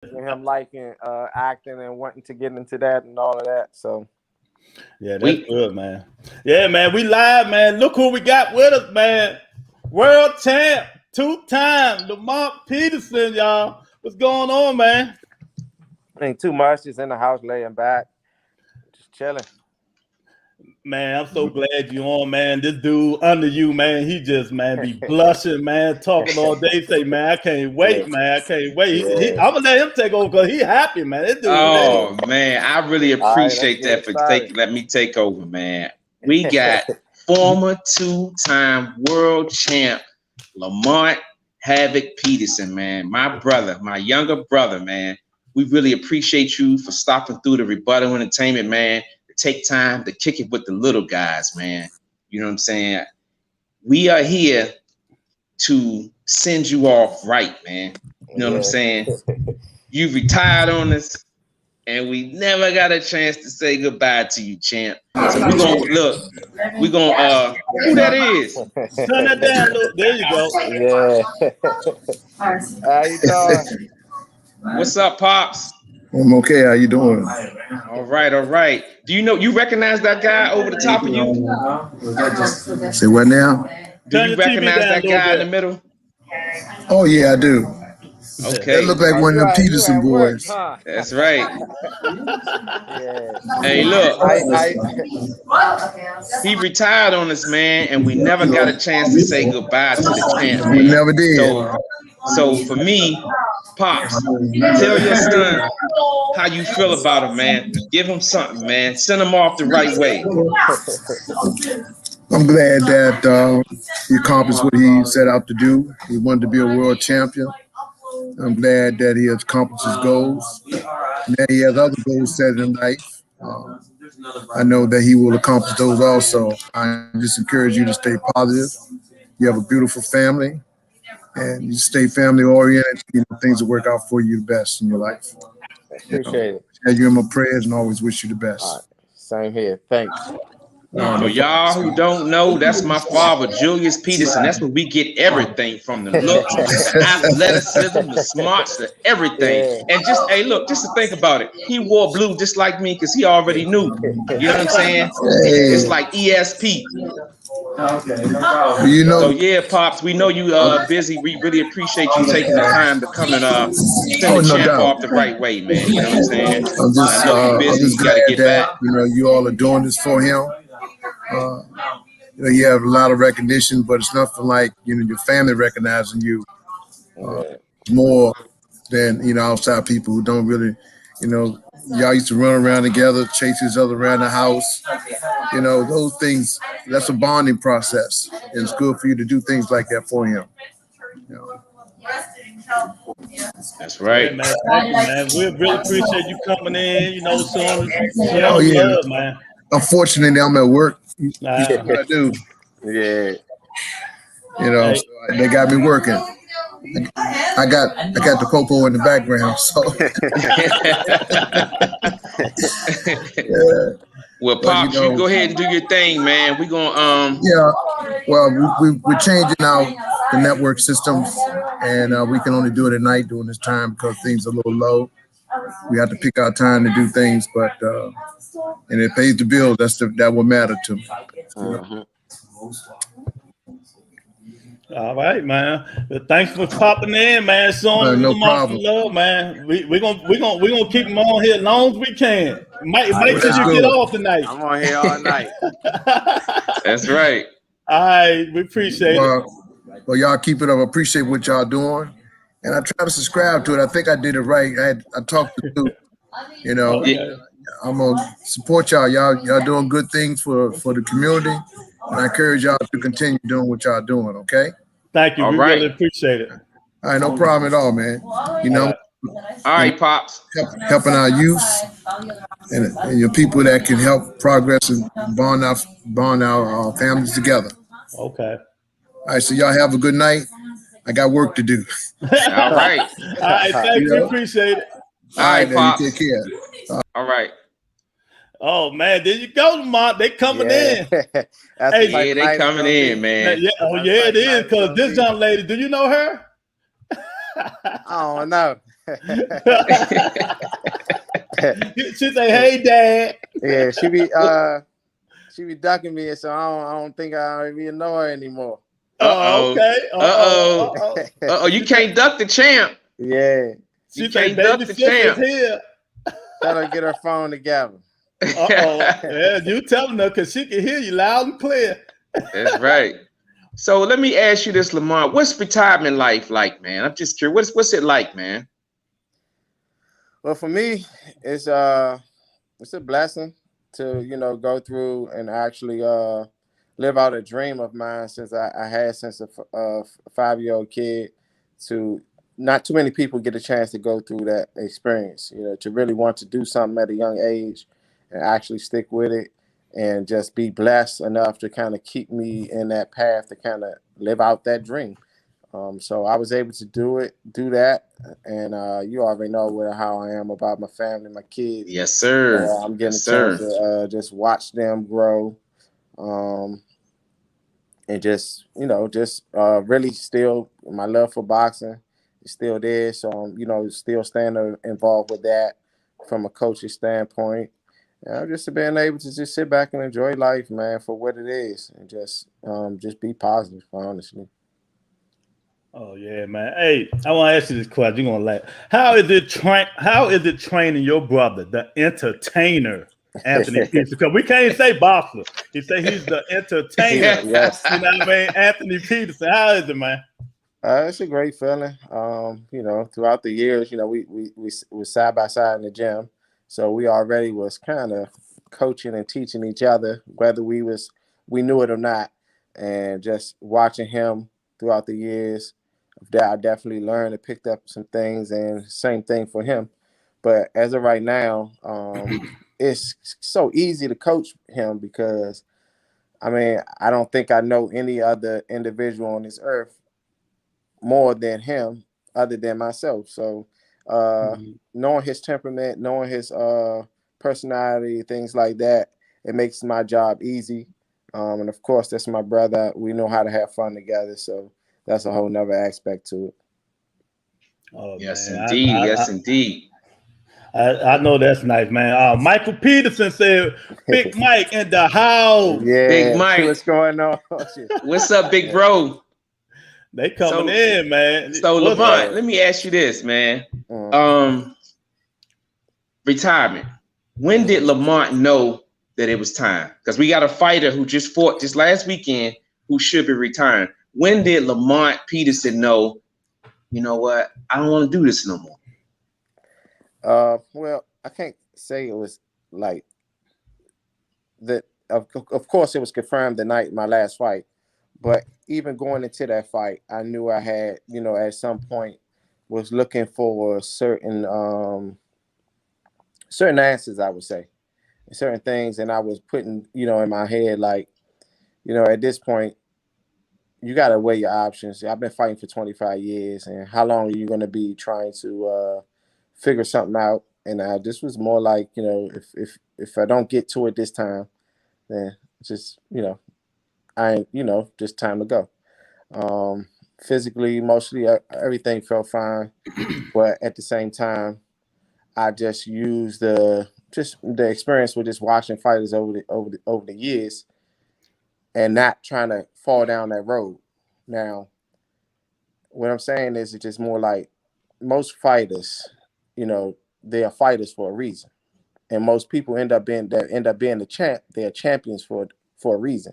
him liking acting and wanting to get into that and all of that. So yeah, that's good, man. Yeah, man, we live, man. Look who we got with us, man. World champ, 2-time LAMONT Peterson, y'all. What's going on, man? ain't too much. Just in the house, laying back, just chilling. Man, I'm so glad you on, man. This dude under you, man, he just, man, be blushing, man, talking all day. Say, man, I can't wait, man. I can't wait. I'm going to let him take over because he happy, man. This dude, man, I really appreciate that for let me take over, man. We got former 2-time world champ LAMONT Havoc Peterson, man. My brother, my younger brother, man. We really appreciate you for stopping through the Rebuttal Entertainment, man. Take time to kick it with the little guys, man. You know what I'm saying? We are here to send you off right, man. You know what I'm saying? You retired on us, and we never got a chance to say goodbye to you, champ. So we're gonna look. We're gonna who that is? Turn that down, look. There you go. How you doing? What's up, Pops? I'm okay. How you doing? All right. Do you recognize that guy over the top of you? Say what now? Do you recognize that guy in the middle? Oh yeah, I do. Okay. That look like one of them Peterson boys. Huh? That's right. Yeah. Hey, look. He retired on us, man, and we never got a chance to say goodbye to the champ, man. We never did. So for me, Pops, tell your son how you feel about him, man. Give him something, man. Send him off the right way. I'm glad that he accomplished what he set out to do. He wanted to be a world champion. I'm glad that he has accomplished his goals. And that he has other goals set in life. I know that he will accomplish those also. I just encourage you to stay positive. You have a beautiful family. And you stay family oriented, things will work out for you the best in your life. Appreciate it. Have you in my prayers and always wish you the best. Right. Same here. Thanks. For y'all who don't know, that's my father, Julius Peterson. That's where we get everything from, the looks, the athleticism, the smarts, the everything. And just, hey, look, just to think about it, he wore blue just like me because he already knew. You know what I'm saying? It's like ESP. Okay, no problem. So yeah, Pops, we know you busy. We really appreciate you taking the time to come and send the champ off the right way, man. You know what I'm saying? I know you're busy. You gotta get back. You all are doing this for him. You have a lot of recognition, but it's nothing like your family recognizing you more than outside people who don't really, y'all used to run around together, chase each other around the house. Those things, that's a bonding process. And it's good for you to do things like that for him. That's right. Yeah, man. Thank you, man. We really appreciate you coming in, showing love, man. Unfortunately, I'm at work. What I do. Yeah. So they got me working. I got the popo in the background, so. Well, Pops, you go ahead and do your thing, man. We gonna Well, we're changing out the network systems, and we can only do it at night during this time because things are a little low. We have to pick our time to do things, but and it pays the bills. That will matter to me. All right, man. Well, thanks for popping in, man. Showing them some love, man. We're gonna keep them on here as long as we can. Make sure you get off tonight. I'm on here all night. That's right. All right, we appreciate it. Well, y'all keep it up. I appreciate what y'all doing, and I try to subscribe to it. I think I did it right. I talked to you. I'm gonna support y'all. Y'all doing good things for the community, and I encourage y'all to continue doing what y'all doing. Okay. Thank you. We really appreciate it. All right, no problem at all, man. All right, Pops. Helping our youth and your people that can help progress and bond our families together. Okay. All right, so y'all have a good night. I got work to do. All right. All right, thank you. Appreciate it. All right, Pops. You take care. All right. Oh man, there you go, LAMONT. They coming in. Hey, they coming in, man. It is. Cause this young lady, do you know her? I don't know. She say, "Hey, Dad." Yeah, she be ducking me, so I don't think I even know her anymore. Okay. You can't duck the champ. Yeah. She say, "Baby sister's here." Tell her to get her phone together. Yeah, you telling her because she can hear you loud and clear. That's right. So let me ask you this, Lamont. What's retirement life like, man? I'm just curious. What's it like, man? Well, for me, it's a blessing to go through and actually live out a dream of mine since I had since a 5-year-old kid. To not too many people get a chance to go through that experience. To really want to do something at a young age and actually stick with it, and just be blessed enough to kind of keep me in that path to kind of live out that dream. So I was able to do that, and you already know how I am about my family, my kids. Yes, sir. I'm getting a chance to just watch them grow, and just really still my love for boxing is still there. So I'm still staying involved with that from a coaching standpoint. And I'm just being able to just sit back and enjoy life, man, for what it is, and just be positive, honestly. Oh yeah, man. Hey, I want to ask you this question. You're gonna laugh. How is it training your brother, the entertainer, Anthony Peterson? Because we can't say boxer. He say he's the entertainer. Yes. You know what I mean? Anthony Peterson. How is it, man? It's a great feeling. Throughout the years, we side by side in the gym, so we already was kind of coaching and teaching each other, whether we knew it or not, and just watching him throughout the years. That I definitely learned and picked up some things, and same thing for him. But as of right now, it's so easy to coach him because, I don't think I know any other individual on this earth more than him, other than myself. So knowing his temperament, knowing his personality, things like that, it makes my job easy. And of course, that's my brother. We know how to have fun together. So that's a whole nother aspect to it. Oh, yes, man. indeed. Yes, indeed. I know that's nice, man. Michael Peterson said, "Big Mike in the house." Yeah, Big Mike. what's going on? What's up, big bro? They coming in, man. So Lamont, let me ask you this, man. Retirement. When did Lamont know that it was time? Because we got a fighter who just fought just last weekend who should be retiring. When did Lamont Peterson know, you know what, I don't want to do this no more? Well, I can't say it was like that. Of course, it was confirmed the night of my last fight, but even going into that fight, I knew I had, at some point was looking for certain answers, I would say, certain things, and I was putting, in my head, like, at this point, you got to weigh your options. I've been fighting for 25 years, and how long are you going to be trying to figure something out? And this was more like, if I don't get to it this time, then just, just time to go. Physically, emotionally, everything felt fine, but at the same time, I just used the experience with just watching fighters over the years, and not trying to fall down that road. Now, what I'm saying is, it's just more like most fighters, they are fighters for a reason, and most people end up being the champ. They're champions for a reason.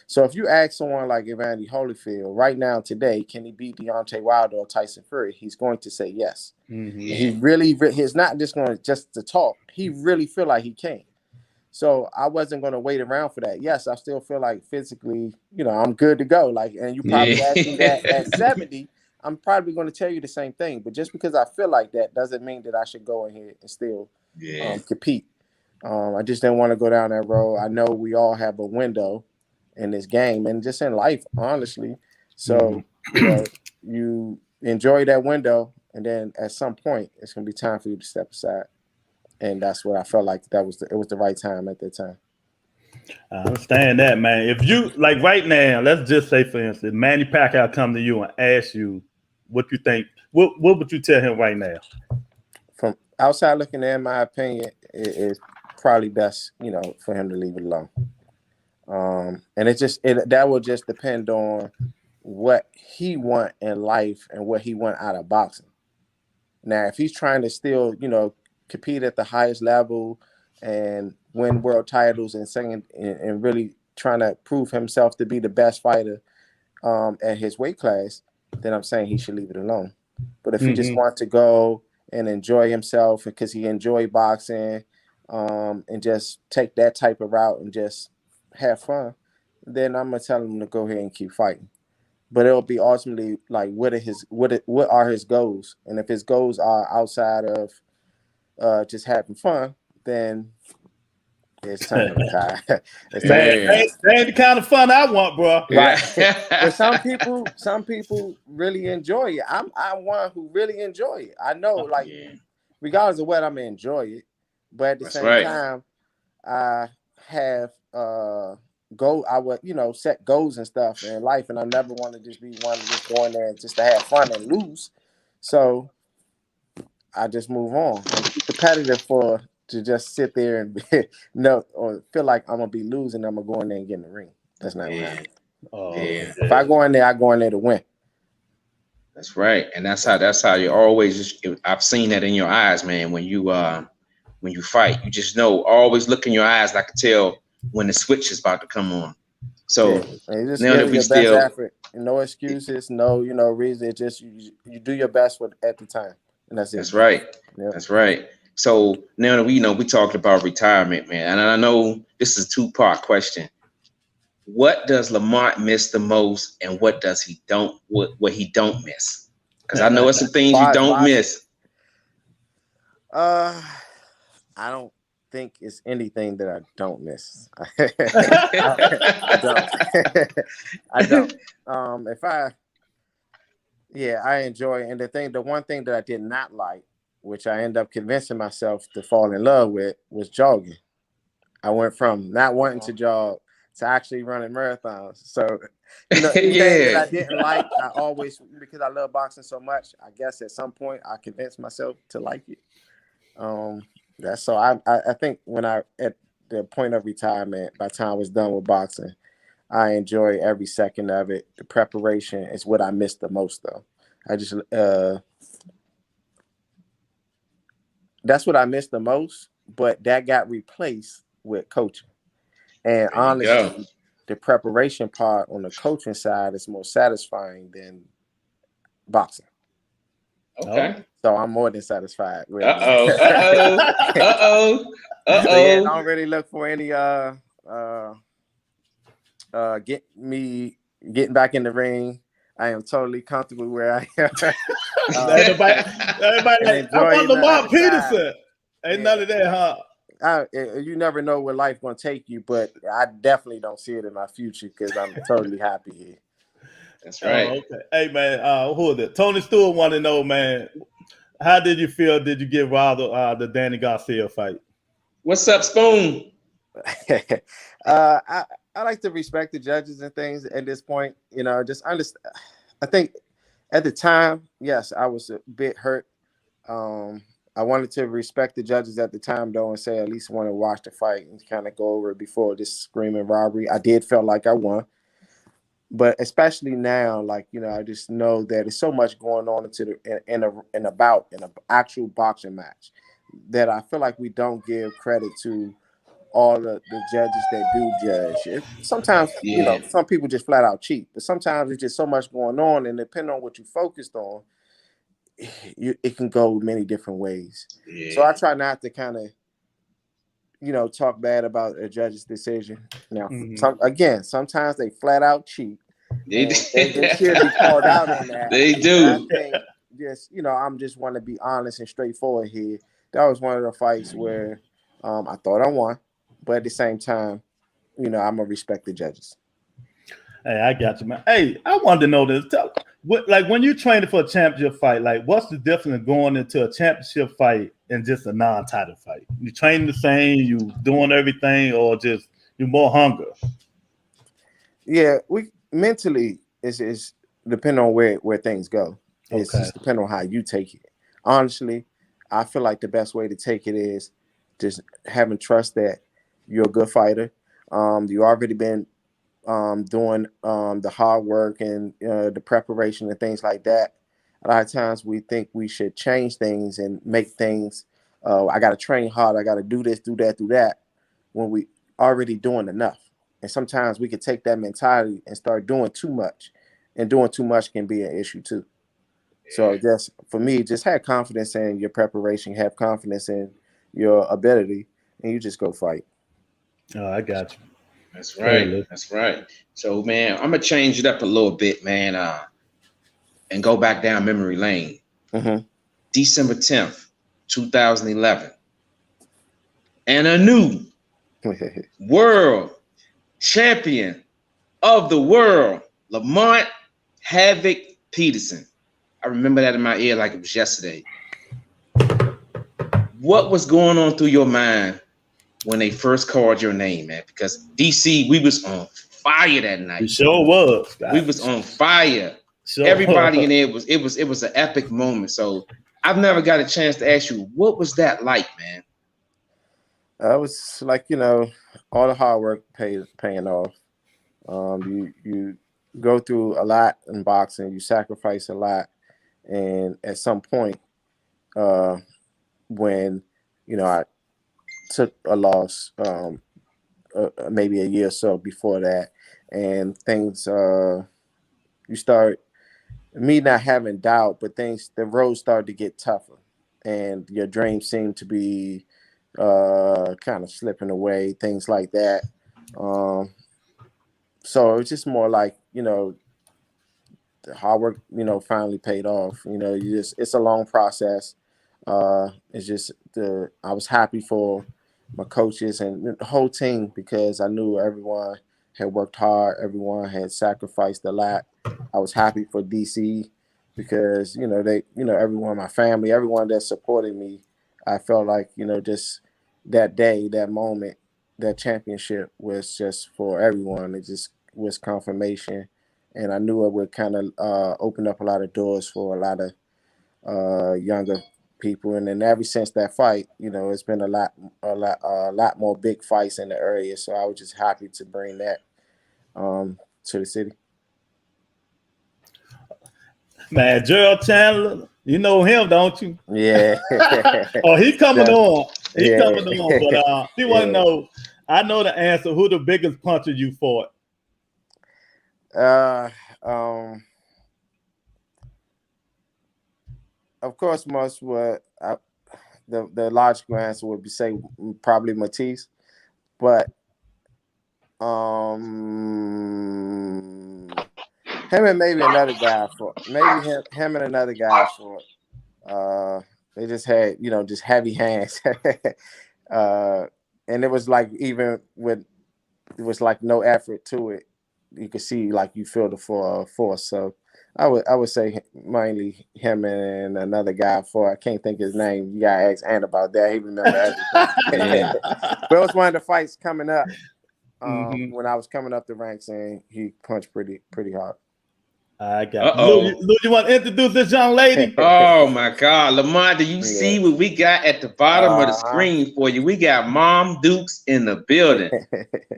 So if you ask someone like Evander Holyfield right now today, can he beat Deontay Wilder or Tyson Fury? He's going to say yes. Mm-hmm. He's not just going to talk. He really feel like he can. So I wasn't going to wait around for that. Yes, I still feel like physically, I'm good to go. Like, and you probably asked me that at 70, I'm probably going to tell you the same thing. But just because I feel like that doesn't mean that I should go in here and still compete. I just didn't want to go down that road. I know we all have a window in this game and just in life, honestly. So, you enjoy that window, and then at some point, it's going to be time for you to step aside. And that's what I felt like it was the right time at that time. I understand that, man. If you, like right now, let's just say, for instance, Manny Pacquiao come to you and ask you what you think, what would you tell him right now? outside looking in my opinion, it's probably best, for him to leave it alone. And that will just depend on what he want in life and what he want out of boxing. Now, if he's trying to still, compete at the highest level and win world titles and really trying to prove himself to be the best fighter at his weight class, then I'm saying he should leave it alone. But if he just wants to go and enjoy himself because he enjoy boxing and just take that type of route and just have fun, then I'm gonna tell him to go ahead and keep fighting. But it'll be ultimately like what are his goals, and if his goals are outside of just having fun, then it's time to retire. That ain't the kind of fun I want, bro. Right. But some people really enjoy it. I'm one who really enjoy it. I know, regardless of what, I'm gonna enjoy it. But at the same time, I have I would, set goals and stuff in life, and I never want to just be one to just go in there just to have fun and lose. So I just move on. I'm too competitive to just sit there and or feel like I'm gonna be losing. I'm gonna go in there and get in the ring. That's not gonna happen. If I go in there, I go in there to win. That's right, and that's how you always. I've seen that in your eyes, man. When you fight, you just know. Always look in your eyes. I can tell when the switch is about to come on. So just give your best effort. No excuses. No, reason. It's just you do your best at the time, and that's it. That's right. Yep. That's right. So now that we talked about retirement, man, and I know this is a two-part question. What does Lamont miss the most, and what does he don't miss? Because I know it's some things you don't miss. I don't think it's anything that I don't miss. I don't. I enjoy it. And the one thing that I did not like, which I ended up convincing myself to fall in love with, was jogging. I went from not wanting to jog to actually running marathons. So, anything that I didn't like, I always, because I love boxing so much, I guess at some point I convinced myself to like it. That's so I think when at the point of retirement, by the time I was done with boxing, I enjoy every second of it. The preparation is what I miss the most, though. That's what I miss the most, but that got replaced with coaching. And honestly, the preparation part on the coaching side is more satisfying than boxing. Okay. So I'm more than satisfied. Really. Uh-oh. I don't really look for any getting back in the ring. I am totally comfortable where I am. Everybody like, I want Lamont Peterson. Ain't none of that, huh? You never know where life's gonna take you, but I definitely don't see it in my future because I'm totally happy here. That's right. Okay. Hey man, who is it? Tony Stewart want to know, man. How did you feel? Did you get robbed the Danny Garcia fight? What's up, Spoon? I like to respect the judges and things at this point. Just understand. I think at the time, yes, I was a bit hurt. I wanted to respect the judges at the time, though, and say at least want to watch the fight and kind of go over it before this screaming robbery. I did feel like I won. But especially now, I just know that there's so much going on in an actual boxing match that I feel like we don't give credit to all the judges that do judge. Sometimes, some people just flat out cheat, but sometimes it's just so much going on, and depending on what you focused on, it can go many different ways. Yeah. So I try not to kind of, talk bad about a judge's decision. Now, sometimes they flat out cheat. They should be called out on that. They do. I think I'm just want to be honest and straightforward here. That was one of the fights where I thought I won, but at the same time, I'm gonna respect the judges. Hey, I got you, man. Hey, I wanted to know this. When you're training for a championship fight, what's the difference going into a championship fight and just a non-title fight? You training the same, you doing everything, or just you're more hunger? Yeah, we mentally is depending on where things go. It's just depending on how you take it. Honestly, I feel like the best way to take it is just having trust that you're a good fighter. You already been doing the hard work and the preparation and things like that. A lot of times we think we should change things and make things. I got to train hard. I got to do this, do that, do that. When we already doing enough, and sometimes we could take that mentality and start doing too much, and doing too much can be an issue too. So just for me, just have confidence in your preparation, have confidence in your ability, and you just go fight. Oh, I got you. That's right. That's right. So, man, I'm gonna change it up a little bit, man, and go back down memory lane. Mm-hmm. December 10th, 2011, and a new world champion of the world, Lamont Havoc Peterson. I remember that in my ear like it was yesterday. What was going on through your mind when they first called your name, man? Because DC, we was on fire that night. We sure was. We was on fire. Sure. Everybody in there it was an epic moment. So I've never got a chance to ask you, what was that like, man? It was like, all the hard work paying off. You go through a lot in boxing. You sacrifice a lot, and at some point, when I took a loss, maybe a year or so before that, and things you start me not having doubt, but the road started to get tougher, and your dreams seem to be kind of slipping away, things like that. So it was just more like, the hard work, finally paid off. It's a long process. It's just I was happy for my coaches and the whole team, because I knew everyone had worked hard, everyone had sacrificed a lot. I was happy for DC because they everyone, my family, everyone that supported me. I felt like just that day, that moment, that championship was just for everyone. It just was confirmation, and I knew it would kind of open up a lot of doors for a lot of younger people. And then ever since that fight, it's been a lot more big fights in the area. So I was just happy to bring that to the city. Man, Gerald Chandler, you know him, don't you? Yeah. Oh, he coming on. He coming on. But he want to know, I know the answer. Who the biggest puncher you fought? Of course, most would the logical answer would be say probably Matisse, but him and maybe another guy him and another guy they just had just heavy hands, and it was like it was like no effort to it. You could see like you feel the force. So I would say mainly him and another guy I can't think his name. You gotta ask Ant about that. He remember everything. But it was one of the fights coming up when I was coming up the ranks, and he punched pretty hard. I got you. Lou, you want to introduce this young lady? Oh my God, Lamont, do you see what we got at the bottom of the screen for you? We got Mom Dukes in the building.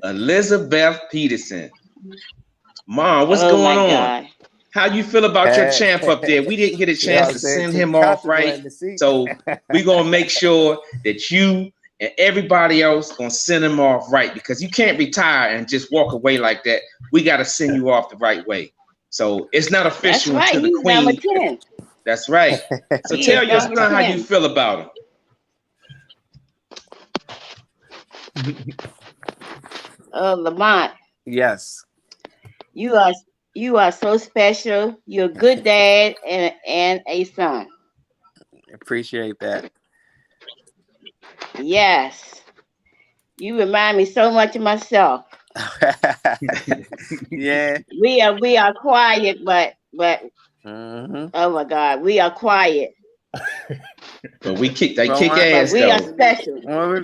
Elizabeth Peterson. Mom, what's going on? God. How you feel about your champ up there? We didn't get a chance to send him off right, so we're gonna make sure that you and everybody else gonna send him off right, because you can't retire and just walk away like that. We got to send you off the right way. So it's not official until the Queen. Number 10. That's right. So tell your son how you feel about him. Lamont. Yes. You are so special. You're a good dad and a son. Appreciate that. Yes. You remind me so much of myself. Yeah. We are quiet, but oh my God, we are quiet. But we kick ass. We are special.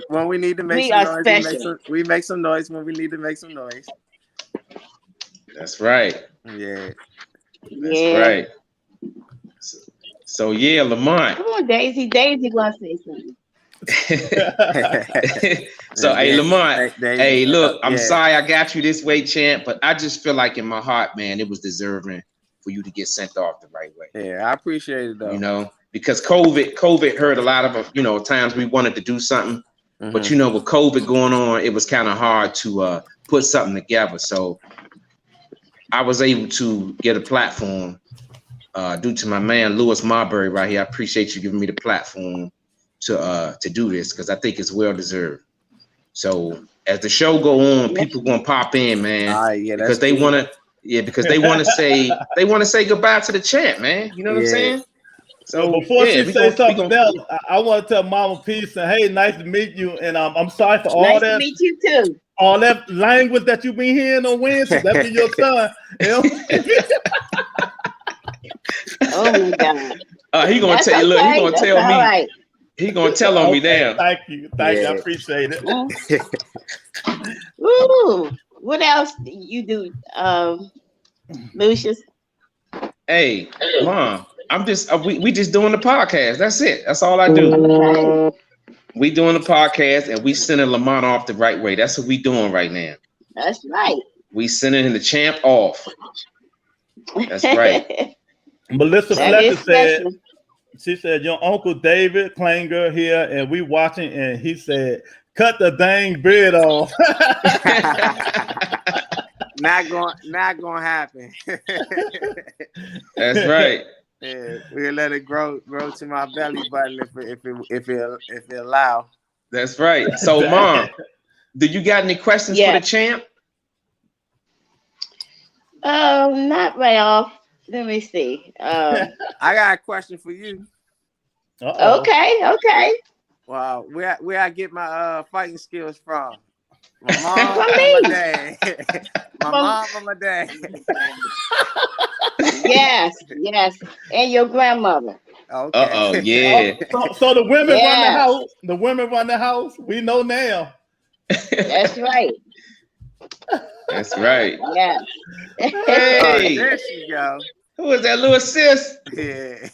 When we need to make some noise, we make some noise when we need to make some noise. That's right. Yeah. That's right. So yeah, Lamont. Come on, Daisy. Daisy wants to say something. So hey, Lamont. Hey, look, I'm yeah. sorry I got you this way, champ, but I just feel like in my heart, man, it was deserving for you to get sent off the right way. Yeah, I appreciate it though. You know, because COVID hurt a lot of times we wanted to do something, but you know, with COVID going on, it was kind of hard to put something together. So I was able to get a platform due to my man Lewis Marbury right here. I appreciate you giving me the platform to do this because I think it's well deserved. So as the show go on, people gonna pop in, man, because they wanna say goodbye to the champ, man. You know what I'm saying? So well, before she say something else, I want to tell Mama Peace and hey, nice to meet you. And I'm sorry for all that. Nice to meet you too. All that language that you been hearing on Wednesday. That be your son. Oh my God. He gonna tell you. Look, he gonna tell me. Right. He gonna tell on me now. Thank you. I appreciate it. Ooh, what else do you do, Lucius? Hey, Mom, I'm just we just doing the podcast. That's it. That's all I do. Right. We doing the podcast and we sending Lamont off the right way. That's what we doing right now. That's right. We sending the champ off. That's right. Melissa Fletcher said. She said, your Uncle David Klanger here, and we watching, and he said, cut the dang beard off. Not gonna happen. That's right. Yeah, we'll let it grow to my belly button if it allow. That's right. So, Mom, do you got any questions for the champ? Not right off. Let me see. I got a question for you. Okay. Wow, where I get my fighting skills from? My mom or my dad? My mom or my dad? Yes, and your grandmother. Okay. Yeah. So the women run the house. The women run the house. We know now. That's right. That's right. Yeah. Hey, there she go. Who is that, little sis? Yeah.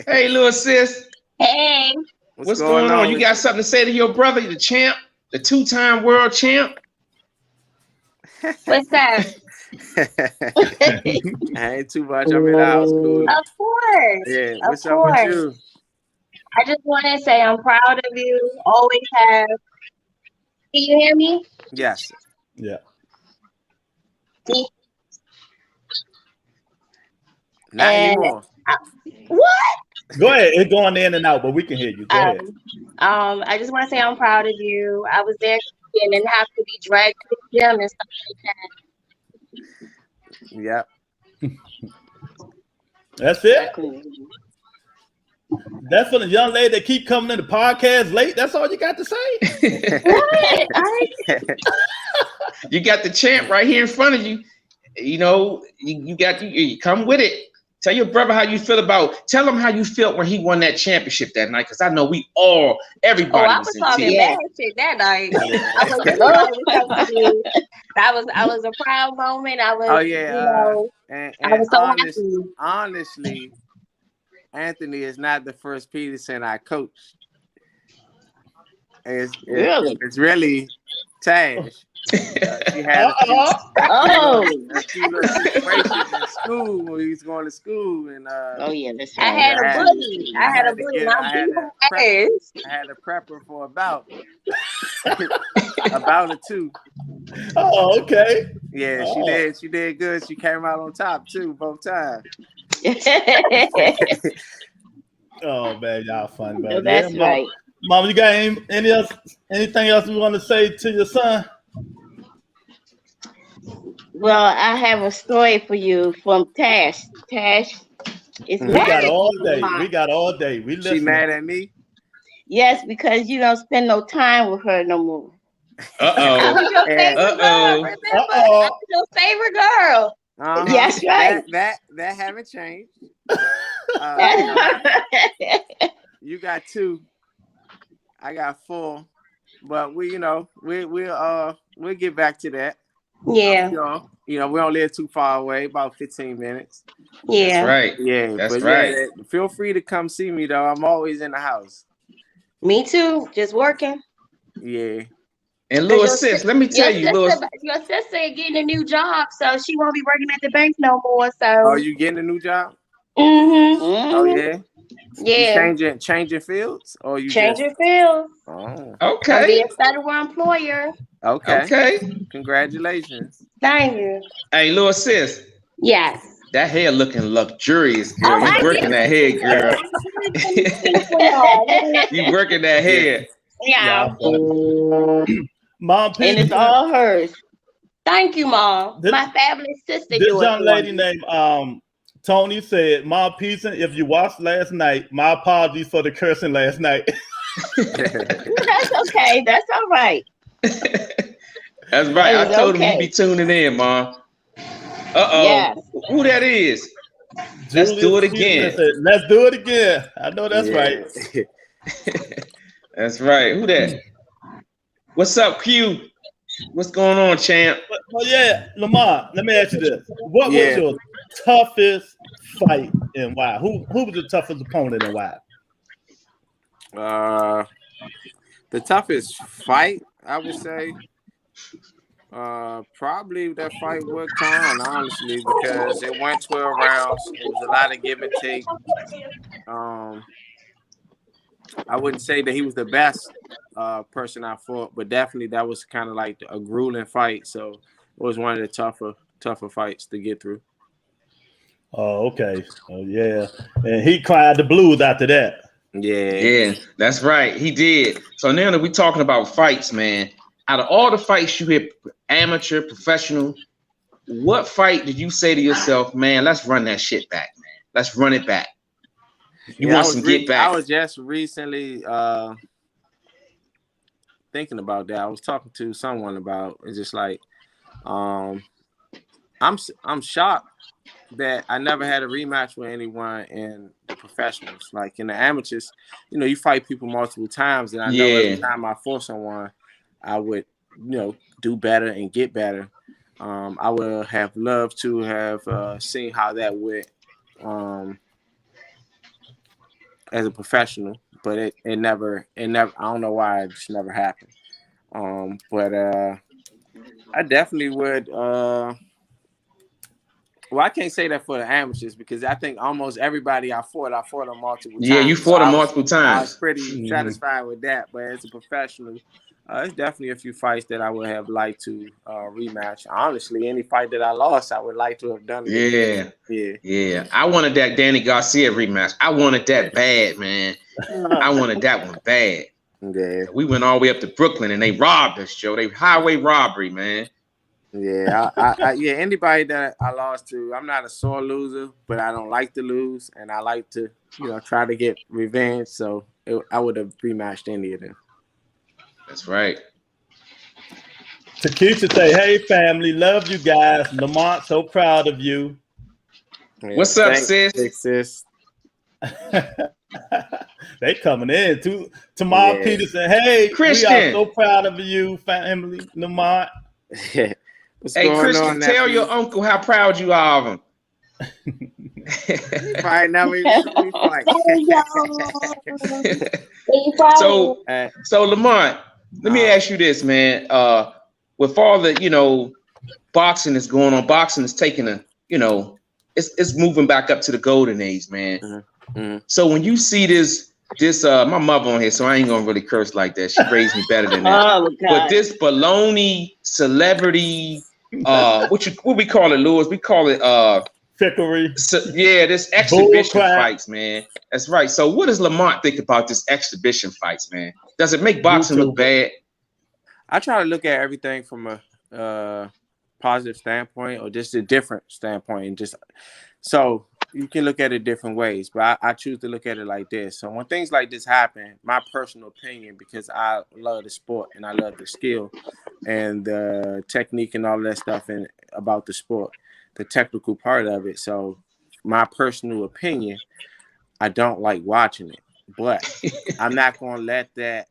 Hey, little sis. Hey. What's going on? You got something to say to your brother, the champ, the 2-time world champ? What's that? Ain't too much. I'm in the house, cool. Of course. Yeah. What's up with you? I just want to say I'm proud of you. Always have. Can you hear me? Yes. Yeah. Not anymore. What? Go ahead. It's going in and out, but we can hear you. Go ahead. I just want to say I'm proud of you. I was there and didn't have to be dragged to the gym and stuff like that. Yep. That's it. That's for the young lady that keep coming in the podcast late. That's all you got to say. You got the champ right here in front of you. You know, you come with it. Tell your brother how you feel tell him how you felt when he won that championship that night. Cause I know everybody was in talking tears. bad shit that night. I was a proud moment. I was, I was so happy. Honestly, Anthony is not the first Peterson I coached. It's really Tash. She had a few little situations in school when he was going to school, and that's right. I had a bully. I had to prep her for about or two. Oh, okay. Yeah, she did good. She came out on top too, both times. Oh man, y'all fun, man. That's right. Mom, you got anything else you want to say to your son? Well, I have a story for you from Tash. Tash is We got all day. We listen. She mad at me? Yes, because you don't spend no time with her no more. I was your favorite girl. Remember? I was your favorite girl. Yes, right. That haven't changed. You got 2. I got 4. But we'll get back to that. Yeah. we don't live too far away, about 15 minutes. Yeah. That's right. Yeah, That's but right. yeah, feel free to come see me though. I'm always in the house. Me too. Just working. Yeah. And little sis, let me tell you, your sister getting a new job, so she won't be working at the bank no more. So. Oh, you getting a new job? Mm-hmm. Oh yeah. Yeah. You changing fields, or you Changing fields. Oh. Okay. I'm being a federal employer. Okay. Congratulations. Thank you. Hey, little sis. Yes. That hair looking luxurious, girl. Oh, You working that hair, girl. You working that hair. Yeah. Mom, and it's all hers. Thank you, Mom. My fabulous sister This do it young for lady me. named Tony said, Mom Peterson, if you watched last night, my apologies for the cursing last night. That's okay. That's all right. That's right. I told him you be tuning in, Mom. Yes. Who that is? Let's do it again. Let's do it again. I know that's right. That's right. Who that? What's up, Q? What's going on, champ? Well, yeah, Lamont, let me ask you this. What was your toughest fight and why? Who was the toughest opponent and why? The toughest fight, I would say, probably that fight with Khan, honestly, because it went 12 rounds. It was a lot of give and take. I wouldn't say that he was the best person I fought, but definitely that was kind of like a grueling fight. So it was one of the tougher fights to get through. Oh, okay. Oh, yeah. And he cried the blues after that. Yeah, that's right. He did. So now that we're talking about fights, man, out of all the fights you hit, amateur, professional, what fight did you say to yourself, man, let's run that shit back, man. Let's run it back. You want some get back? I was just recently thinking about that. I was talking to someone about it's just like I'm shocked that I never had a rematch with anyone in the professionals. Like in the amateurs, you fight people multiple times, and I know every time I fought someone, I would, do better and get better. I would have loved to have seen how that went as a professional, but it never. I don't know why it just never happened. But I definitely would. Well, I can't say that for the amateurs because I think almost everybody I fought them multiple times. Yeah, you fought them multiple times. I was pretty satisfied with that. But as a professional, it's definitely a few fights that I would have liked to rematch. Honestly, any fight that I lost, I would like to have done it. Yeah. I wanted that Danny Garcia rematch. I wanted that bad, man. I wanted that one bad. Yeah. We went all the way up to Brooklyn and they robbed us, Joe. They highway robbery, man. Yeah, anybody that I lost to, I'm not a sore loser, but I don't like to lose, and I like to, try to get revenge. So I would have rematched any of them. That's right. Takesha say, "Hey family, love you guys. Lamont, so proud of you." Yeah, what's up, sis? They coming in to Mom Peterson. Hey, Christian, we are so proud of you, family, Lamont. Hey, Christian, tell your uncle how proud you are of him. Right now, we fight. So Lamont, let me ask you this, man. With all the boxing that's going on, boxing is taking it's moving back up to the golden age, man. Mm-hmm. So when you see this my mother on here, so I ain't gonna really curse like that. She raised me better than that. But this baloney celebrity, what we call it, Lewis? We call it trickery. This exhibition fights, man. That's right. So what does Lamont think about this exhibition fights, man? Does it make boxing look bad? I try to look at everything from a positive standpoint or just a different standpoint, and just so you can look at it different ways, but I choose to look at it like this. So when things like this happen, my personal opinion, because I love the sport and I love the skill and the technique and all that stuff and about the sport, the technical part of it. So my personal opinion, I don't like watching it, but I'm not going to let that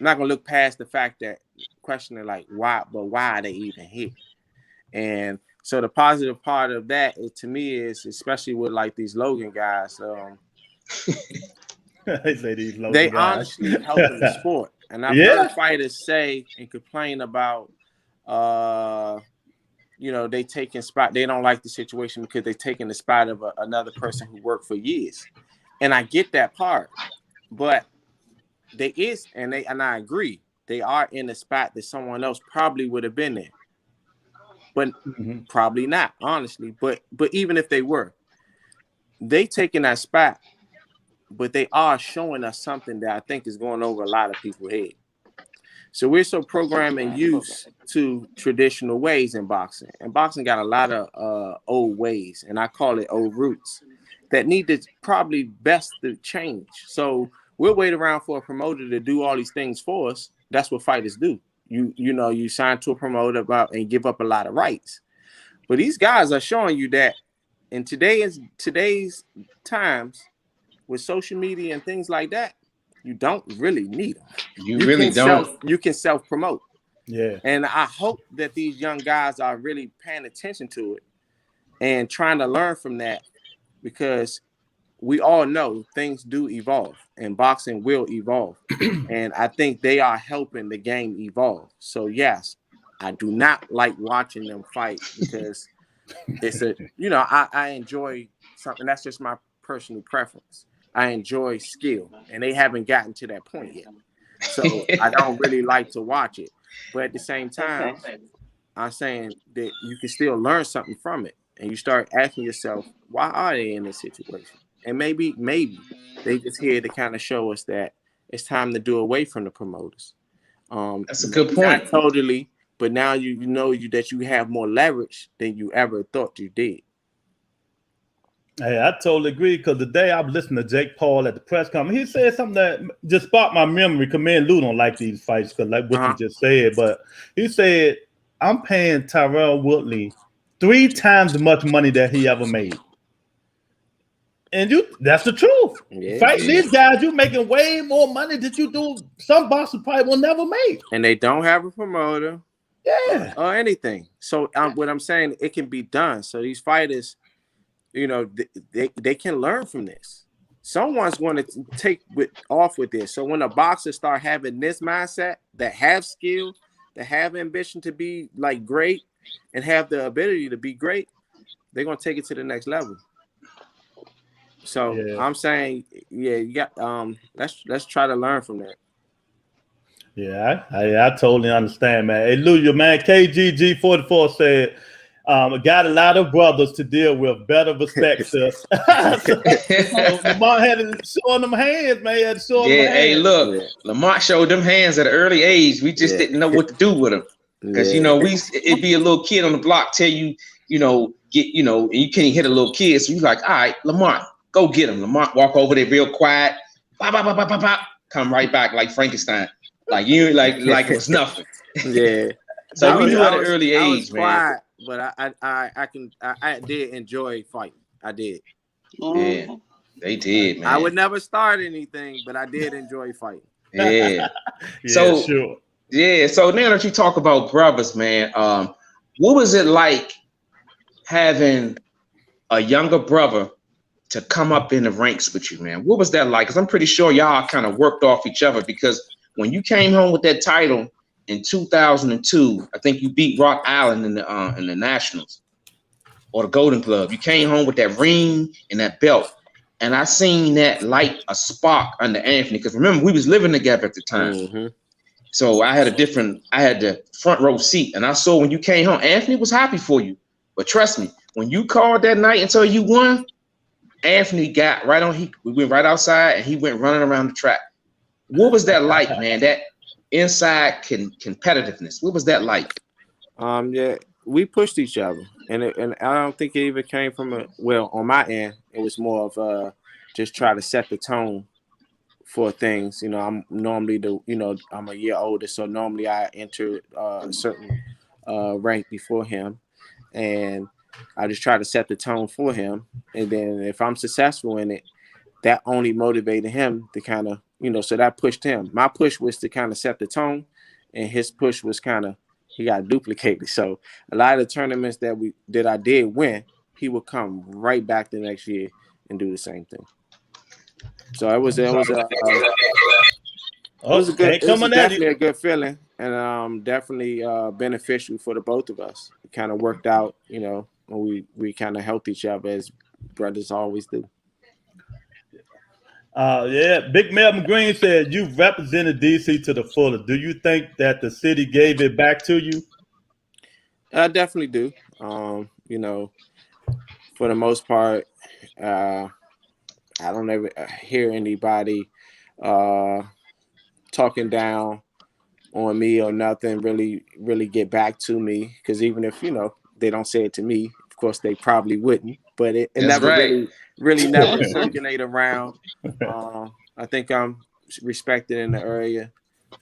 not gonna look past the fact that questioning like why are they even here? And so the positive part of that is, to me, is especially with like these Logan guys, they honestly helping the sport. And I've heard fighters say and complain about they taking spot. They don't like the situation because they're taking the spot of another person who worked for years. And I get that part, but and I agree, they are in a spot that someone else probably would have been in, but probably not, honestly. But even if they were, they taking that spot, but they are showing us something that I think is going over a lot of people's head. So we're so programmed and used to traditional ways in boxing. And boxing got a lot of old ways, and I call it old roots, that need to probably best to change. So we'll wait around for a promoter to do all these things for us. That's what fighters do. You sign to a promoter and give up a lot of rights. But these guys are showing you that in today's times with social media and things like that, you don't really need them. You really don't. You can self-promote. Yeah. And I hope that these young guys are really paying attention to it and trying to learn from that, because we all know things do evolve and boxing will evolve. And I think they are helping the game evolve. So yes, I do not like watching them fight because it's I enjoy something. That's just my personal preference. I enjoy skill, and they haven't gotten to that point yet. So I don't really like to watch it. But at the same time, I'm saying that you can still learn something from it. And you start asking yourself, why are they in this situation? And maybe they just here to kind of show us that it's time to do away from the promoters. That's a good point. Not totally, but now you know that you have more leverage than you ever thought you did. Hey, I totally agree, because the day I was listening to Jake Paul at the press conference, he said something that just sparked my memory, because me and Lou don't like these fights because like what you just said, but he said, I'm paying Tyrell Woodley 3 times as much money that he ever made. And that's the truth. Yeah. Fighting these guys, you're making way more money than you do some boxers probably will never make. And they don't have a promoter. Yeah. Or anything. So what I'm saying, it can be done. So these fighters, they can learn from this. Someone's going to take off with this. So when a boxer start having this mindset, that have skill, that have ambition to be like great, and have the ability to be great, they're going to take it to the next level. So I'm saying, you got let's try to learn from that. Yeah, I totally understand, man. Hey, Lou, your man KGG44 said, got a lot of brothers to deal with. Better respect, sis. Lamont had to show them hands, man. Hey, look, Lamont showed them hands at an early age. We just didn't know what to do with them, because it'd be a little kid on the block tell you, and you can't hit a little kid, so you're like, all right, Lamont, go get him. Lamont walk over there real quiet, pop, pop, pop, pop, pop, come right back like Frankenstein, like you like it was nothing. Yeah. So we knew at an early age, man. But I did enjoy fighting. I did. Yeah, they did, man. I would never start anything, but I did enjoy fighting. Yeah. So now that you talk about brothers, man, what was it like having a younger brother to come up in the ranks with you, man? What was that like? Because I'm pretty sure y'all kind of worked off each other, because when you came home with that title in 2002, I think you beat Rock Island in the Nationals or the Golden Glove. You came home with that ring and that belt, and I seen that light a spark under Anthony, because remember, we was living together at the time. Mm-hmm. So I had the front row seat, and I saw when you came home, Anthony was happy for you. But trust me, when you called that night until you won, Anthony got right on. We went right outside, and he went running around the track. What was that like, man? That inside competitiveness. What was that like? Yeah, we pushed each other, and I don't think it even came from on my end. It was more of just try to set the tone for things. I'm normally I'm a year older, so normally I enter a certain rank before him, and I just try to set the tone for him. And then if I'm successful in it, that only motivated him to kind of so that pushed him. My push was to kind of set the tone, and his push was kind of, he got duplicated. So a lot of the tournaments that I did win, he would come right back the next year and do the same thing. So it was definitely a good feeling, and definitely beneficial for the both of us. It kind of worked out, when we kind of helped each other as brothers always do. Big Melvin Green said you've represented DC to the fullest. Do you think that the city gave it back to you? I definitely do. For the most part, I don't ever hear anybody talking down on me or nothing really get back to me, because even if they don't say it to me, of course they probably wouldn't, but it never really never circulate around. I think I'm respected in the area,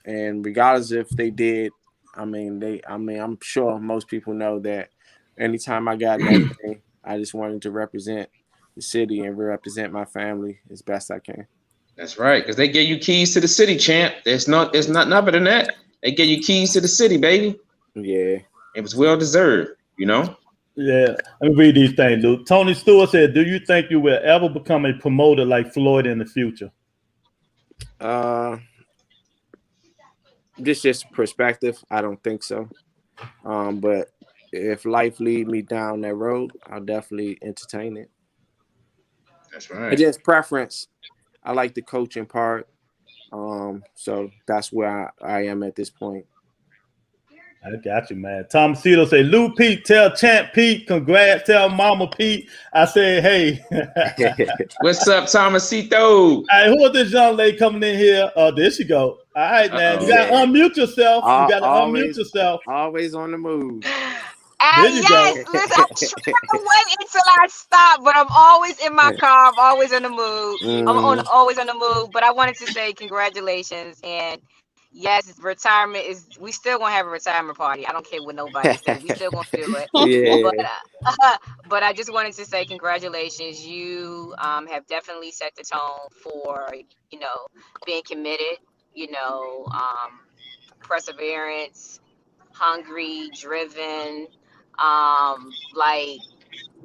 and regardless if they did, I'm sure most people know that anytime I got in that thing, I just wanted to represent the city and represent my family as best I can. That's right, because they gave you keys to the city, champ. It's not nothing than that. They gave you keys to the city, baby. Yeah. It was well deserved, Yeah. Let me read these things, Luke. Tony Stewart said, do you think you will ever become a promoter like Floyd in the future? This is just perspective. I don't think so. But if life lead me down that road, I'll definitely entertain it. That's right. It's just preference. I like the coaching part. So that's where I am at this point. I got you, man. Tom Cito say, Lou Pete, tell Champ Pete, congrats. Tell Mama Pete, I said, hey. What's up, Tomasito? Hey, who is this young lady coming in here? Oh, there she go. All right, man. You got to unmute yourself. Unmute yourself. Always on the move. There you go. Listen, I try to wait until I stop, but I'm always in my car. I'm always on the move. Always on the move. But I wanted to say congratulations. And yes, retirement is, we still gonna have a retirement party. I don't care what nobody says. We still gonna do it. Yeah. But I just wanted to say congratulations. You have definitely set the tone for, being committed, perseverance, hungry, driven, like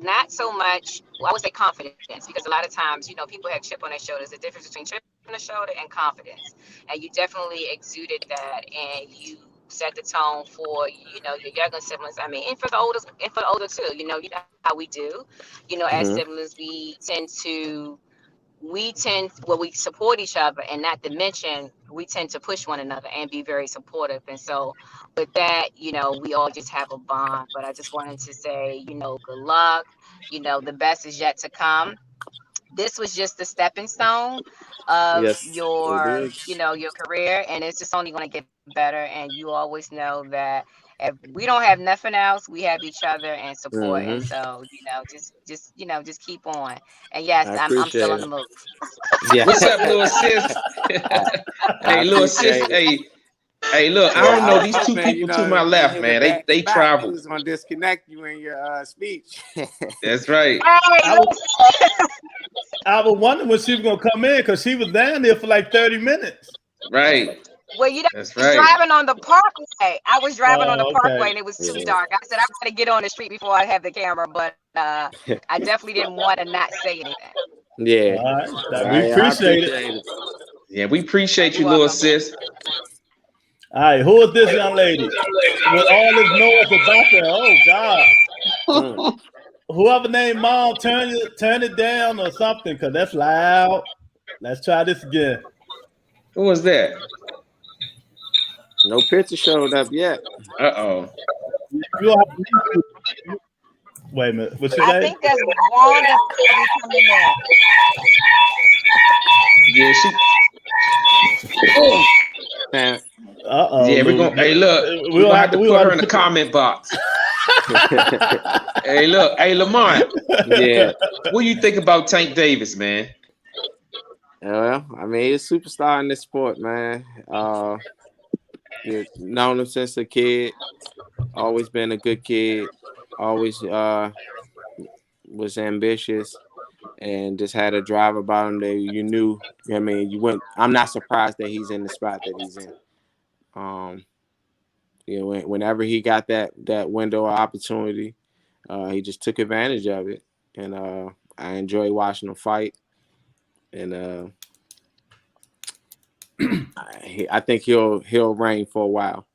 not so much, I would say confidence, because a lot of times, people have chip on their shoulders. The difference between chip on the shoulder and confidence, and you definitely exuded that, and you set the tone for your younger siblings. I mean, and for the older too. You know how we do. As siblings, we support each other, and not to mention we tend to push one another and be very supportive. And so with that, we all just have a bond. But I just wanted to say, good luck. The best is yet to come. This was just the stepping stone of your career, and it's just only going to get better. And you always know that if we don't have nothing else, we have each other and support. And so, just keep on. And yes, I'm still on the move. Yeah. What's up, little sis? Hey, little sis. Hey, look, I don't know these two people to my left, man. They travel. Who's gonna disconnect you in your speech? That's right. I was wondering when she was gonna come in, because she was down there for like 30 minutes. Right. Well, That's I was right. driving on the parkway. And it was too dark. I said, I gotta get on the street before I have the camera, but I definitely didn't want to not say anything. Yeah. All right. We appreciate it. Yeah, we appreciate you, little sis. All right, who is this young lady? With all this noise about her, oh God. Whoever named Mom, turn it down or something, because that's loud. Let's try this again. Who was that? No picture showed up yet. Uh-oh. Wait a minute. What you I say? think that's Wanda coming in. Yeah, yeah, we're gonna. Hey, look, we're gonna have to put her in the comment box. Hey, look, hey, Lamont. Yeah. What do you think about Tank Davis, man? Well, I mean, he's a superstar in this sport, man. Known him since a kid. Always been a good kid. Always was ambitious. and just had a drive about him that you knew. I mean, you went. I'm not surprised that he's in the spot that he's in. Whenever he got that window of opportunity, he just took advantage of it, and I enjoy watching him fight. And I think he'll reign for a while.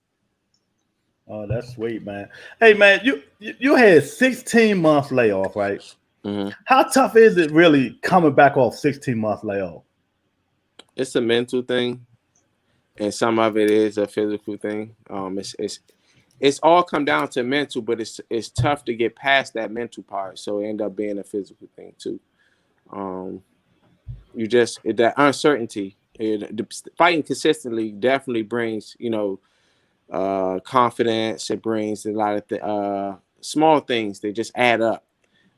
Oh, that's sweet, man. Hey, man, you had 16 months layoff, right? Mm-hmm. How tough is it really coming back off 16 months layoff? It's a mental thing, and some of it is a physical thing. It's all come down to mental, but it's tough to get past that mental part. So it end up being a physical thing too. That uncertainty, fighting consistently definitely brings confidence. It brings a lot of small things. They just add up.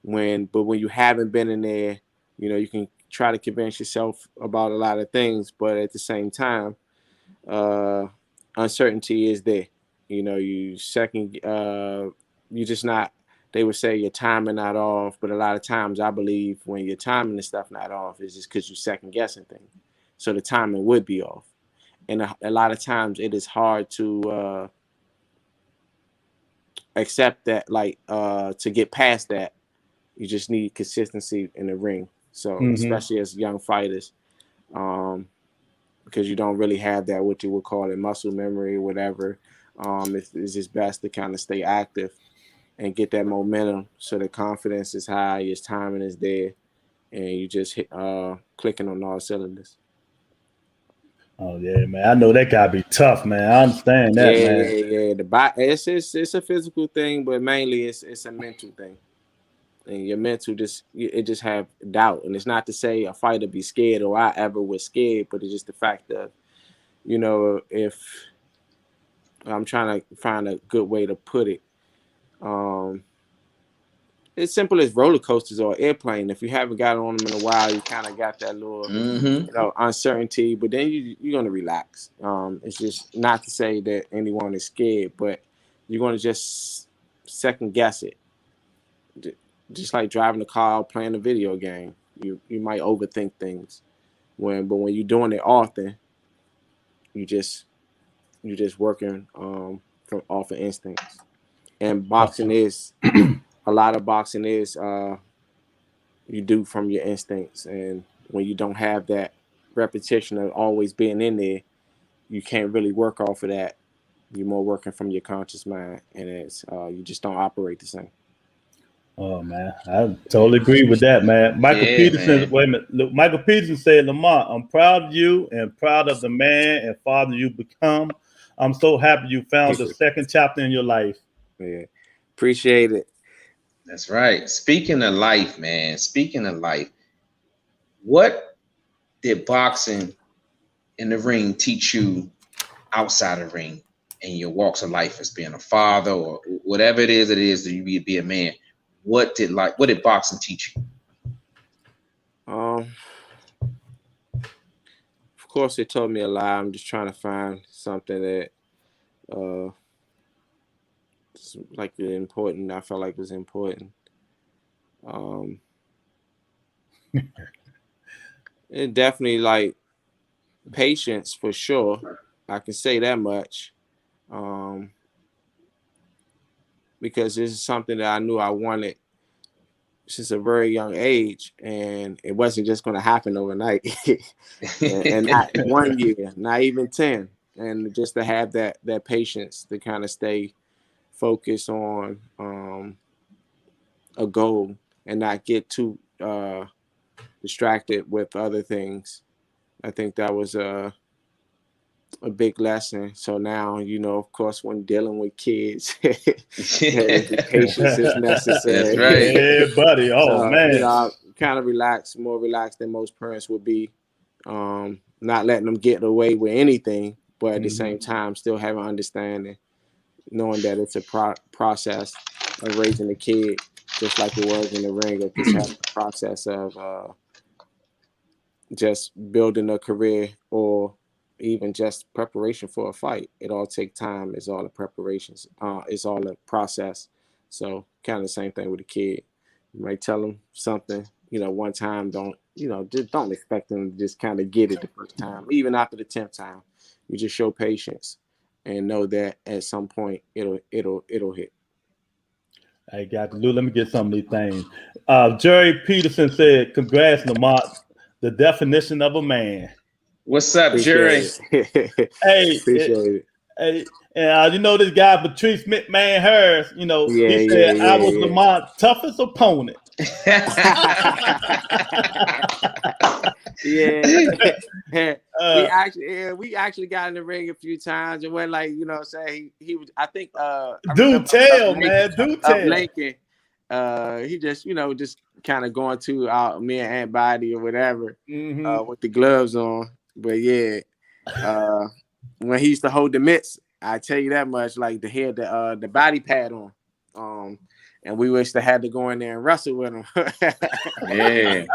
But when you haven't been in there, you can try to convince yourself about a lot of things, but at the same time, uncertainty is there. You just not. They would say your timing not off, but a lot of times I believe when your timing and stuff not off is just because you second guessing things. So the timing would be off, and a lot of times it is hard to accept that. To get past that, you just need consistency in the ring. So especially as young fighters, because you don't really have that, what you would call it, muscle memory or whatever. It's just best to kind of stay active and get that momentum so the confidence is high, your timing is there, and you just clicking on all cylinders. Oh yeah, man. I know that gotta be tough, man. I understand that, man. It's a physical thing, but mainly it's a mental thing. And your mental it just have doubt. And it's not to say a fighter be scared or I ever was scared, but it's just the fact that, if I'm trying to find a good way to put it, it's simple as roller coasters or airplane. If you haven't got on them in a while, you kind of got that little, uncertainty, but then you're going to relax. It's just not to say that anyone is scared, but you're going to just second guess it. Just like driving a car, playing a video game, you might overthink things. But when you're doing it often, you just working from off of instincts. And boxing is a lot of boxing is you do from your instincts, and when you don't have that repetition of always being in there, you can't really work off of that. You're more working from your conscious mind, and it's you just don't operate the same. Oh man, I totally agree with that, man. Michael Peterson, man. Wait a minute. Look, Michael Peterson said, "Lamont, I'm proud of you and proud of the man and father you become. I'm so happy you found the second chapter in your life." Yeah, appreciate it. That's right. Speaking of life, man. Speaking of life, what did boxing in the ring teach you outside of the ring in your walks of life as being a father or whatever it is that you be a man? What did boxing teach you? Of course, it taught me a lot. I'm just trying to find something that like important. I felt like was important. It definitely like patience for sure. I can say that much. Because this is something that I knew I wanted since a very young age, and it wasn't just going to happen overnight. and not 1 year, not even 10. And just to have that patience to kind of stay focused on a goal and not get too distracted with other things. I think that was a big lesson. So now, of course, when dealing with kids, patience is necessary. That's right. Yeah, buddy. Oh So, man. I'm kind of more relaxed than most parents would be. Not letting them get away with anything, but at the same time, still having understanding, knowing that it's a process of raising a kid, just like it was in the ring, of just having the process of just building a career or even just preparation for a fight. It all takes time. It's all the preparations. It's all the process. So kind of the same thing with a kid. You might tell them something, one time, just don't expect them to just kind of get it the first time. Even after the 10th time, you just show patience and know that at some point it'll hit. I got Lou. Let me get some of these things. Jerry Peterson said, "Congrats, Lamont. The definition of a man." What's up, Jerry? Appreciate it. And you know this guy, Patrice McMahon Harris. He said, "I was Lamont's toughest opponent." We actually got in the ring a few times and went say he was. I think do tell, man, do tell. Lincoln. He just just kind of going to me and Aunt Body or whatever with the gloves on. But when he used to hold the mitts, I tell you that much. Like he had the body pad on, and we used to have to go in there and wrestle with him. Yeah.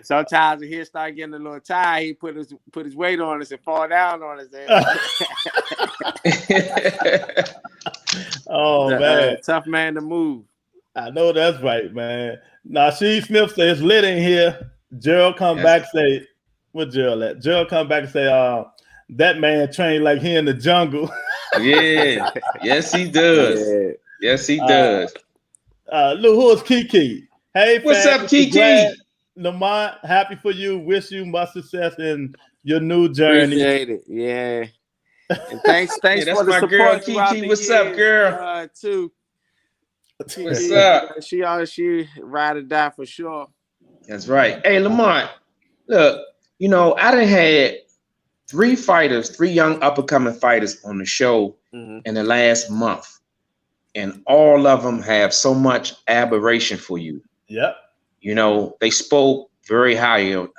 Sometimes when he start getting a little tired, he put his weight on us and fall down on us. Man, tough man to move. I know that's right, man. Now, she Smith says lit in here. Gerald come back say, what Gerald at? Gerald come back and say, that man trained like he in the jungle. Yeah, yes he does. Yeah. Yes he does. Look, who is Kiki? Hey, what's up, Kiki? Lamont, happy for you. Wish you much success in your new journey. Appreciate it. Yeah. And thanks for the support, girl, Kiki. What's up, girl? Too. What's up? She ride or die for sure. That's right. Hey, Lamont, look, I done had 3 young up-and-coming fighters on the show in the last month, and all of them have so much admiration for you. Yep. They spoke very highly of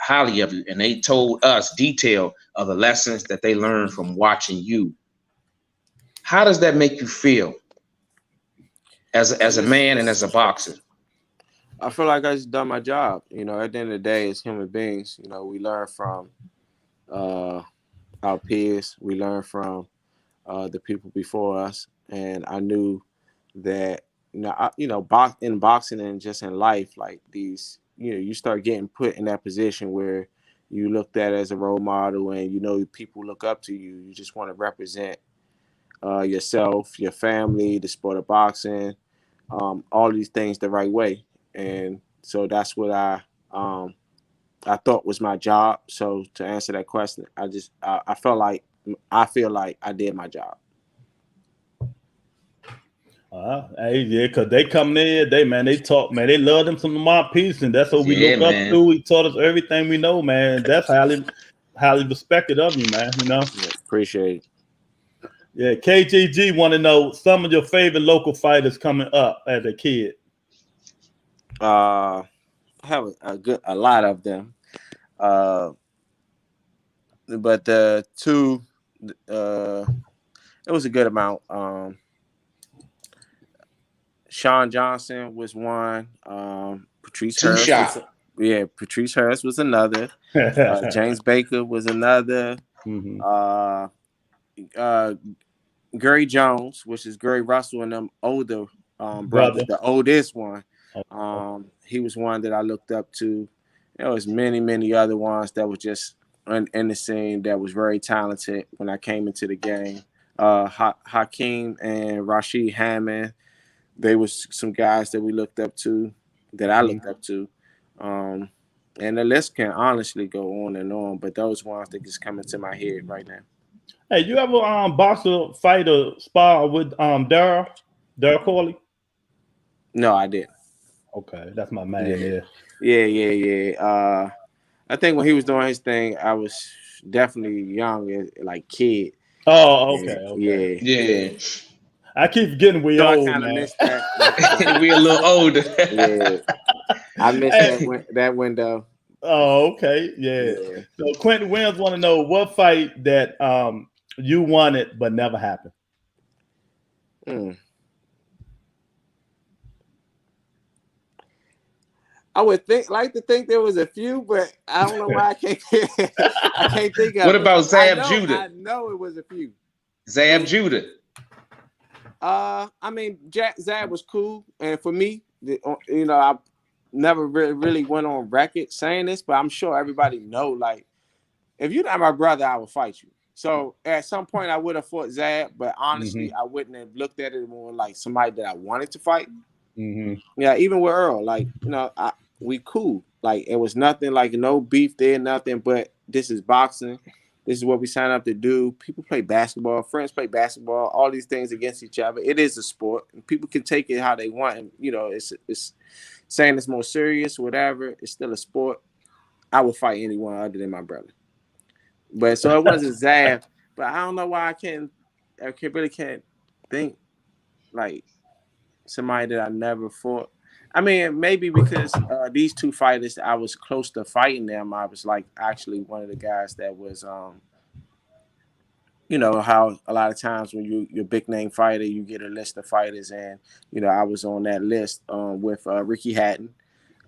you, and they told us detail of the lessons that they learned from watching you. How does that make you feel as a man and as a boxer? I feel like I just done my job. At the end of the day, as human beings, we learn from our peers. We learn from the people before us, and I knew that in boxing and just in life, like these, you start getting put in that position where you looked at as a role model, and people look up to you. You just want to represent yourself, your family, the sport of boxing, all these things the right way, and so that's what I thought was my job. So to answer that question, I feel like I did my job. Because they come in, they talk, man. They love them some Lamont Peterson. That's what we look up to. He taught us everything we know, man. That's highly respected of you, man. Yeah, appreciate it. Yeah, KGG want to know some of your favorite local fighters coming up as a kid. I have a lot of them, but the two, it was a good amount. Sean Johnson was one. Patrice Harris. Patrice Harris was another. James Baker was another. Gary Jones, which is Gary Russell and them older brothers, the oldest one. He was one that I looked up to. There was many other ones that was just in the scene that was very talented when I came into the game. Hakeem and Rashid Hammond, they was some guys that we looked up to, that I looked up to. And the list can honestly go on and on, but those ones that just come into my head right now. Hey, you ever boxer fighter spar with Darryl Corley? No, I didn't. Okay, that's my man. Yeah. I think when he was doing his thing, I was definitely young, like kid. Oh, okay. Yeah. I keep getting we old, man. Missed that. We a little older. Yeah, I missed that window. Oh, okay, yeah. So Quentin Williams want to know what fight that you wanted but never happened. I would like to think there was a few, but I don't know why I can't think of. What about Zab Judah? I know it was a few. Zab Judah. I mean, Zab was cool, and for me, never really went on record saying this, but I'm sure everybody know, like, if you're not my brother, I will fight you. So at some point I would have fought Zab, but honestly, I wouldn't have looked at it more like somebody that I wanted to fight. Yeah, even with Earl, like, you know, we cool. Like, it was nothing, like, no beef there, nothing, but this is boxing. This is what we sign up to do. People play basketball, friends play basketball, all these things against each other. It is a sport, and people can take it how they want. And, you know, it's saying it's more serious, whatever. It's still a sport. I would fight anyone other than my brother. But so it wasn't Zab. But I don't know why I really can't think like somebody that I never fought. I mean, maybe because these two fighters, I was close to fighting them. I was like actually one of the guys that was, you know, how a lot of times when you're a big name fighter, you get a list of fighters, and you know, I was on that list with Ricky Hatton,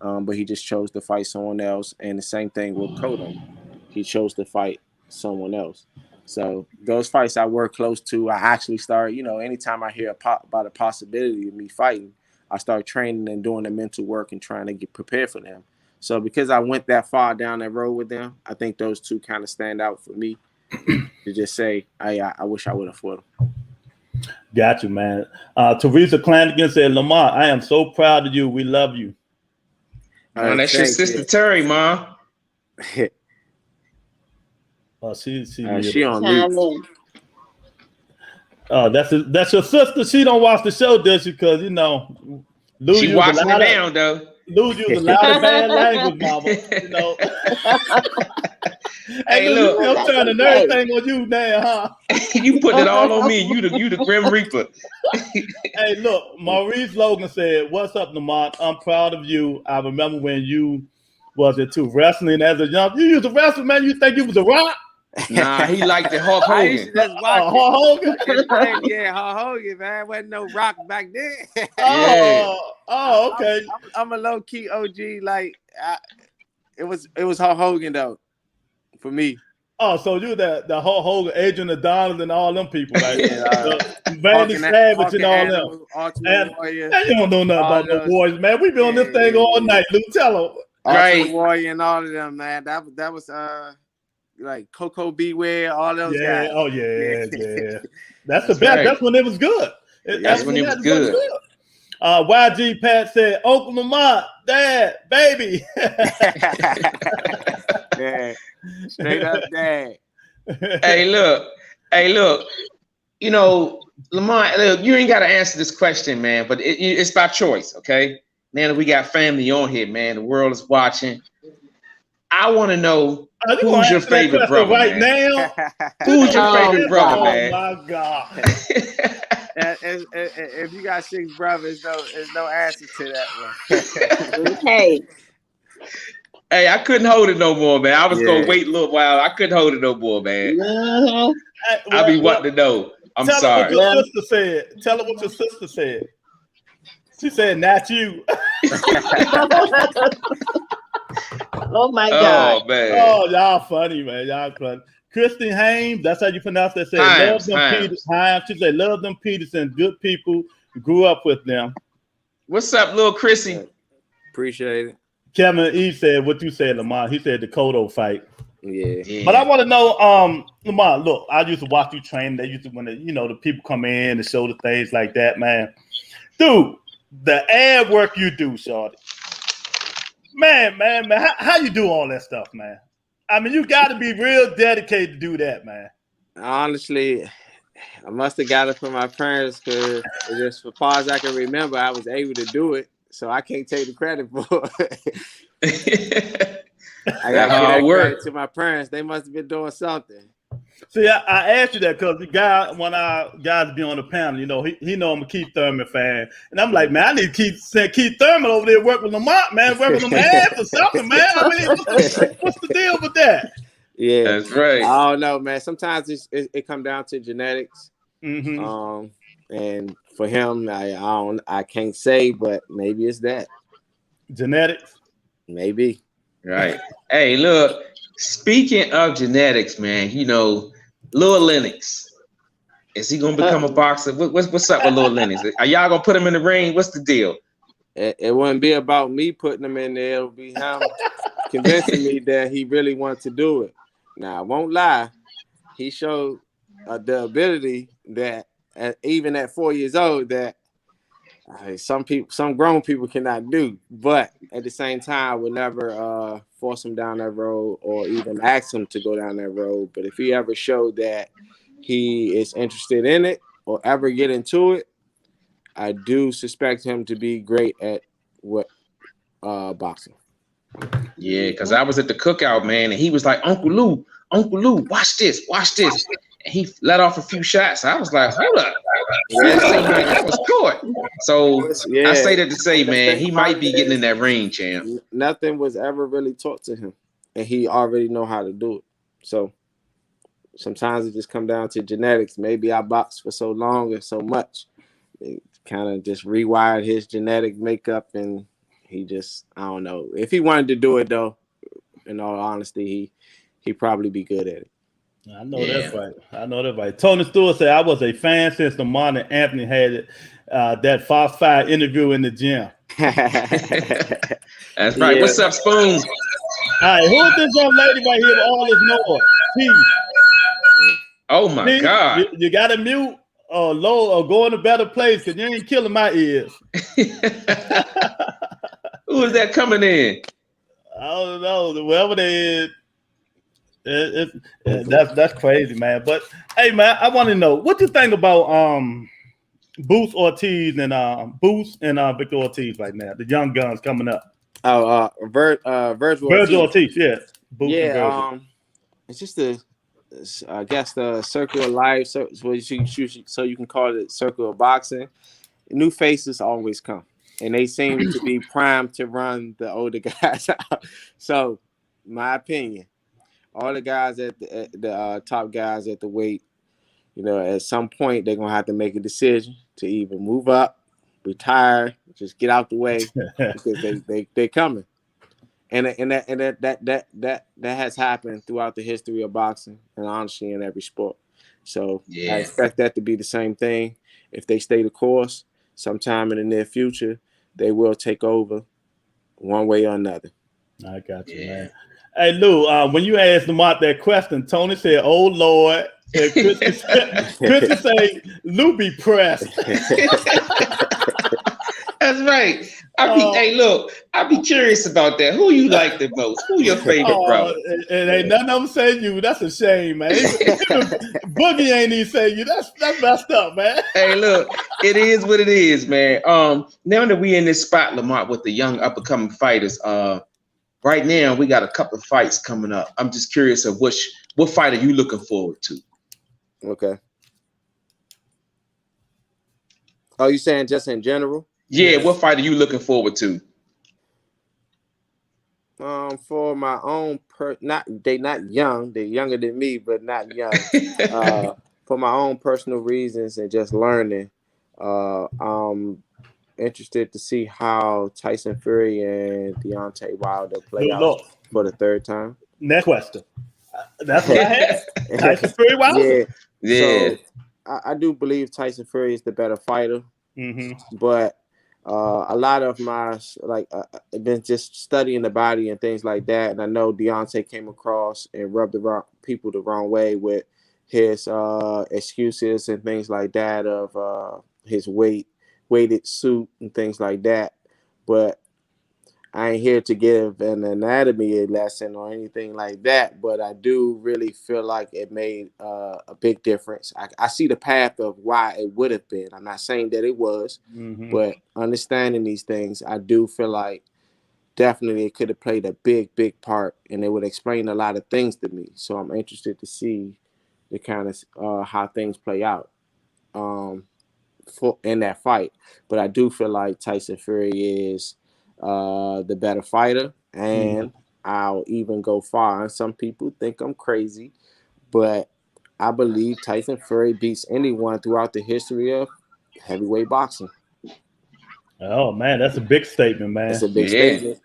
but he just chose to fight someone else. And the same thing with Cotto, he chose to fight someone else. So those fights I were close to, I actually started, you know, anytime I hear about a possibility of me fighting, I start training and doing the mental work and trying to get prepared for them. So because I went that far down that road with them, I think those two kind of stand out for me to just say, I wish I would have fought them. Got you, man. Teresa Clannigan said, Lamont, I am so proud of you. We love you. Man, that's your sister Terry, Mom. She on mute. That's your sister. She don't watch the show, does she? Because, you know, she watching it now, though. Lose you a lot of bad language, mama. You know. Hey, look, I'm turning everything on you now, huh? You put it all on me. You the Grim Reaper. Hey, look, Maurice Logan said, "What's up, Lamont? I'm proud of you. I remember when you was into wrestling as a young. You used to wrestle, man. You think you was a rock? Nah, he liked the Hulk Hogan. I used to just watch Hulk Hogan. Yeah, Hulk Hogan, man. Wasn't no rock back then. Okay. I'm a low key OG. Like, it was Hulk Hogan though, for me. Oh, so you the Hulk Hogan, Adrian Adonis, and all them people, right? Yeah, Randy Savage and all them. Ultimate Warrior. And you don't know nothing about no boys, man. We been on this thing all night. Luke, tell them. Ultimate Warrior and all of them, man. That was like Coco Beware, all those guys. Oh yeah. That's the best. Right. That's when it was good. That's when it was good. YG Pat said, Uncle Lamont, Dad, baby. Yeah. Straight up Dad. Hey, look. You know, Lamont, look, you ain't got to answer this question, man, but it's by choice, okay? Man, we got family on here, man. The world is watching. I want to know who's your favorite brother right now. Who's your favorite brother, man? Oh my God! If you got 6 brothers, there's no answer to that one. Hey, I couldn't hold it no more, man. I was gonna wait a little while. I couldn't hold it no more, man. I be wanting to know. I'm sorry. Tell her what your sister said. Tell her what your sister said. She said, "Not you." Oh my God! Oh man! Oh, y'all funny, man. Y'all funny. Kristen Hames, that's how you pronounce that. Said, love them Peterson. She said, "Love them Peterson. Good people. Grew up with them." What's up, little Chrissy? Appreciate it. Kevin E said, "What you said, Lamont?" He said the Cotto fight. Yeah. But I want to know, Lamont. Look, I used to watch you train. They used to when the people come in and show the things like that, man. Dude, the ad work you do, shorty. Man, how you do all that stuff, man? I mean, you got to be real dedicated to do that, man. Honestly, I must have got it from my parents because just as far as I can remember, I was able to do it, so I can't take the credit for it. I got to give that credit to my parents. They must have been doing something. See, I asked you that because the guy, when our guys be on the panel, he know I'm a Keith Thurman fan, and I'm like, man, I need to send Keith Thurman over there work with Lamont, man, work with him ass or something, man. I mean, what's the deal with that? Yeah, that's right. I don't know, man. Sometimes it comes down to genetics. Mm-hmm. And for him, I can't say, but maybe it's that genetics. Maybe. Right. Hey, look. Speaking of genetics, man, Lil Lennox, is he gonna become a boxer? What's up with Lil Lennox? Are y'all gonna put him in the ring? What's the deal? it wouldn't be about me putting him in there. It would be him convincing me that he really wants to do it. Now, I won't lie. He showed the ability that even at 4 years old that some grown people cannot do. But at the same time, I would never force him down that road or even ask him to go down that road. But if he ever showed that he is interested in it or ever get into it, I do suspect him to be great at boxing. Yeah, because I was at the cookout, man, and he was like, Uncle Lou, watch this. And he let off a few shots. I was like, hold up. Yeah, seemed like that was short. So I say that to say, man, he might be getting in that ring, champ. Nothing was ever really taught to him, and he already know how to do it. So sometimes it just come down to genetics. Maybe I boxed for so long and so much, it kind of just rewired his genetic makeup, and he just, I don't know. If he wanted to do it, though, in all honesty, he probably be good at it. I know that's right. Tony Stewart said, I was a fan since Lamont and Anthony had that Fox 5 interview in the gym. That's right. Yeah. What's up, Spoon? All right, who is this young lady right here with all this noise? T. Oh, my God. You got to mute or low or go in a better place because you ain't killing my ears. Who is that coming in? I don't know. Whoever they is. That's crazy, man. But hey, man, I want to know what you think about Boost Ortiz and Victor Ortiz right now. The young guns coming up. Oh, Virgil Ortiz, yeah. Boost it's just I guess the circle of life. So you can call it circle of boxing. New faces always come, and they seem to be primed to run the older guys out. So, my opinion. All the guys at the top guys at the weight, at some point they're gonna have to make a decision to either move up, retire, just get out the way because they coming, and that has happened throughout the history of boxing and honestly in every sport. So I expect that to be the same thing if they stay the course. Sometime in the near future, they will take over one way or another. I got you, man. Hey, Lou, when you asked Lamont that question, Tony said, oh, Lord. And Christy said, Lou be pressed. That's right. Hey, look, I be curious about that. Who you like the most? Who your favorite brother? It ain't nothing I'm saying you. That's a shame, man. Boogie ain't even saying you. That's messed up, man. Hey, look, it is what it is, man. Now that we in this spot, Lamont, with the young up-and-coming fighters, right now, we got a couple of fights coming up. I'm just curious of what fight are you looking forward to? Okay. Oh, you saying just in general? Yeah, what fight are you looking forward to? For my own they not young, they're younger than me, but not young. For my own personal reasons and just learning, I'm interested to see how Tyson Fury and Deontay Wilder play out for the third time. Next question. That's what I had. Tyson Fury Wilder. Yeah. So I do believe Tyson Fury is the better fighter, but a lot of my I've been just studying the body and things like that, and I know Deontay came across and rubbed people the wrong way with his excuses and things like that of his weighted suit and things like that. But I ain't here to give an anatomy lesson or anything like that, but I do really feel like it made a big difference. I see the path of why it would have been. I'm not saying that it was, but understanding these things, I do feel like definitely it could have played a big, big part, and it would explain a lot of things to me. So I'm interested to see the kind of how things play out in that fight. But I do feel like Tyson Fury is the better fighter, and I'll even go far. And some people think I'm crazy, but I believe Tyson Fury beats anyone throughout the history of heavyweight boxing. Oh man, that's a big statement, man. It's a big statement,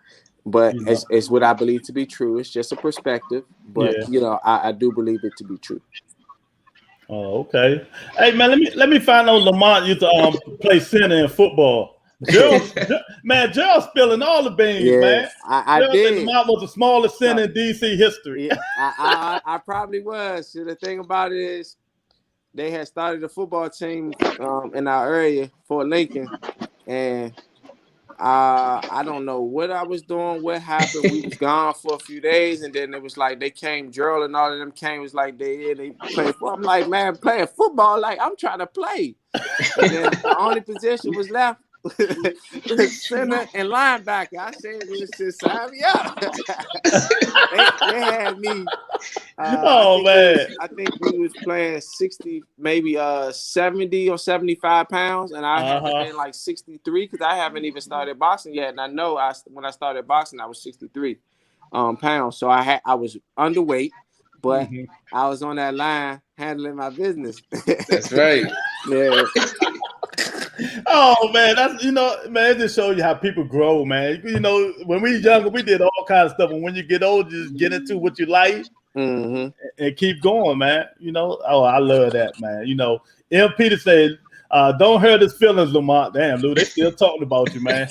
but it's what I believe to be true. It's just a perspective, but I do believe it to be true. Oh, okay. Hey man, let me find out Lamont used to play center in football. Gerald, man, Gerald spilling all the beans, man. I Gerald said did. Lamont was the smallest center in DC history. Yeah, I probably was. So the thing about it is, they had started a football team in our area, Fort Lincoln, and I don't know what I was doing, what happened. We was gone for a few days, and then it was like they came, Gerald and all of them came. It was like they played football. I'm like, man, playing football, like I'm trying to play. And then the only position was left center and linebacker. I said, "This just sign me up." they had me. I think we was playing 60, maybe 70 or 75 pounds, and I had been like 63 because I haven't even started boxing yet. And I know when I started boxing, I was 63 pounds. So I was underweight, but I was on that line handling my business. That's right. Yeah. Oh man, that's man, it just shows you how people grow, man. When we younger, we did all kinds of stuff, and when you get older, you just get into what you like and keep going, man. I love that, man. M. Peter said, "Don't hurt his feelings, Lamont." Damn, Lou, they still talking about you, man.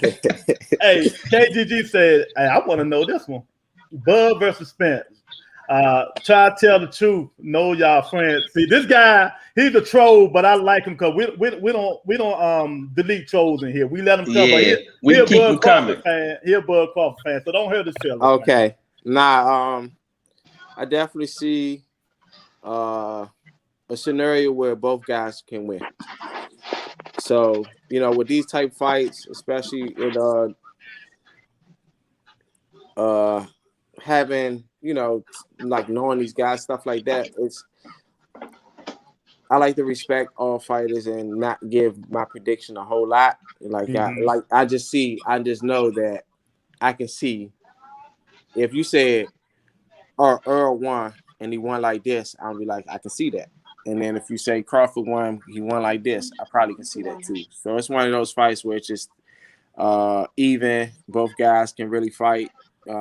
Hey, KGG said, "Hey, I want to know this one: Bud versus Spence. Try to tell the truth. Know y'all friends. See, this guy, he's a troll, but I like him because we don't delete trolls in here. We let him come. Yeah, we keep him coming. He'll Bud Crawford fan, so don't hurt his feelings. Okay, man. I definitely see a scenario where both guys can win. So with these type fights, especially in having like knowing these guys, stuff like that, I like to respect all fighters and not give my prediction a whole lot. I just know that I can see if you said Earl won and he won like this, I'll be like, I can see that. And then if you say Crawford won, he won like this, I probably can see that too. So it's one of those fights where it's just even. Both guys can really fight.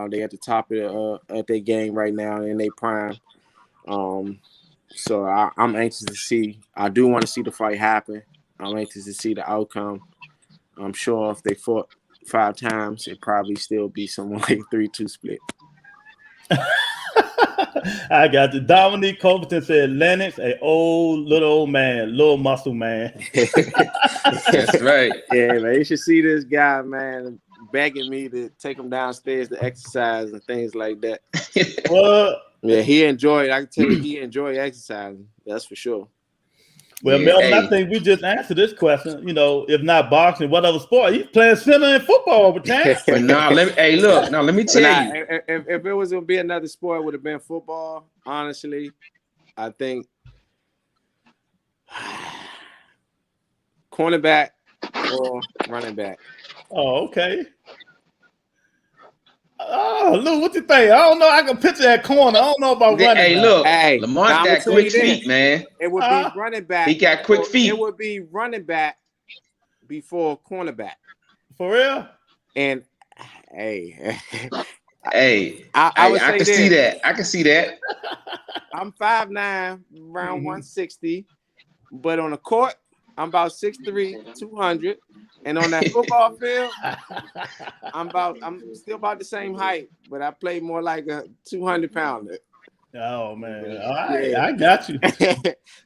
They at the top of their game right now in their prime. So I'm anxious to see. I do want to see the fight happen. I'm anxious to see the outcome. I'm sure if they fought 5 times, it'd probably still be somewhere like 3-2 split. I got the Dominique Colberton said Lennox, a little old man, little muscle man. That's right. Yeah, man, you should see this guy, man, begging me to take him downstairs to exercise and things like that. What? Yeah, he enjoyed. I can tell you, he enjoyed exercising. That's for sure. Well, Melvin, I think we just answered this question. If not boxing, what other sport? He's playing center in football over time. But let me tell you. If it was going to be another sport, it would have been football. Honestly, I think cornerback or running back. Oh, okay. Oh, Lou, what you think? I don't know. I can picture that corner. I don't know about running. Hey, look, Lamont got quick feet, man. It would be running back. He got quick feet. It would be running back before cornerback. For real? And I can see that. I can see that. I'm 5'9", around 160, but on the court, I'm about 6'3", 200. And on that football field, I'm still about the same height, but I play more like a 200-pounder. Oh man, all right, I got you.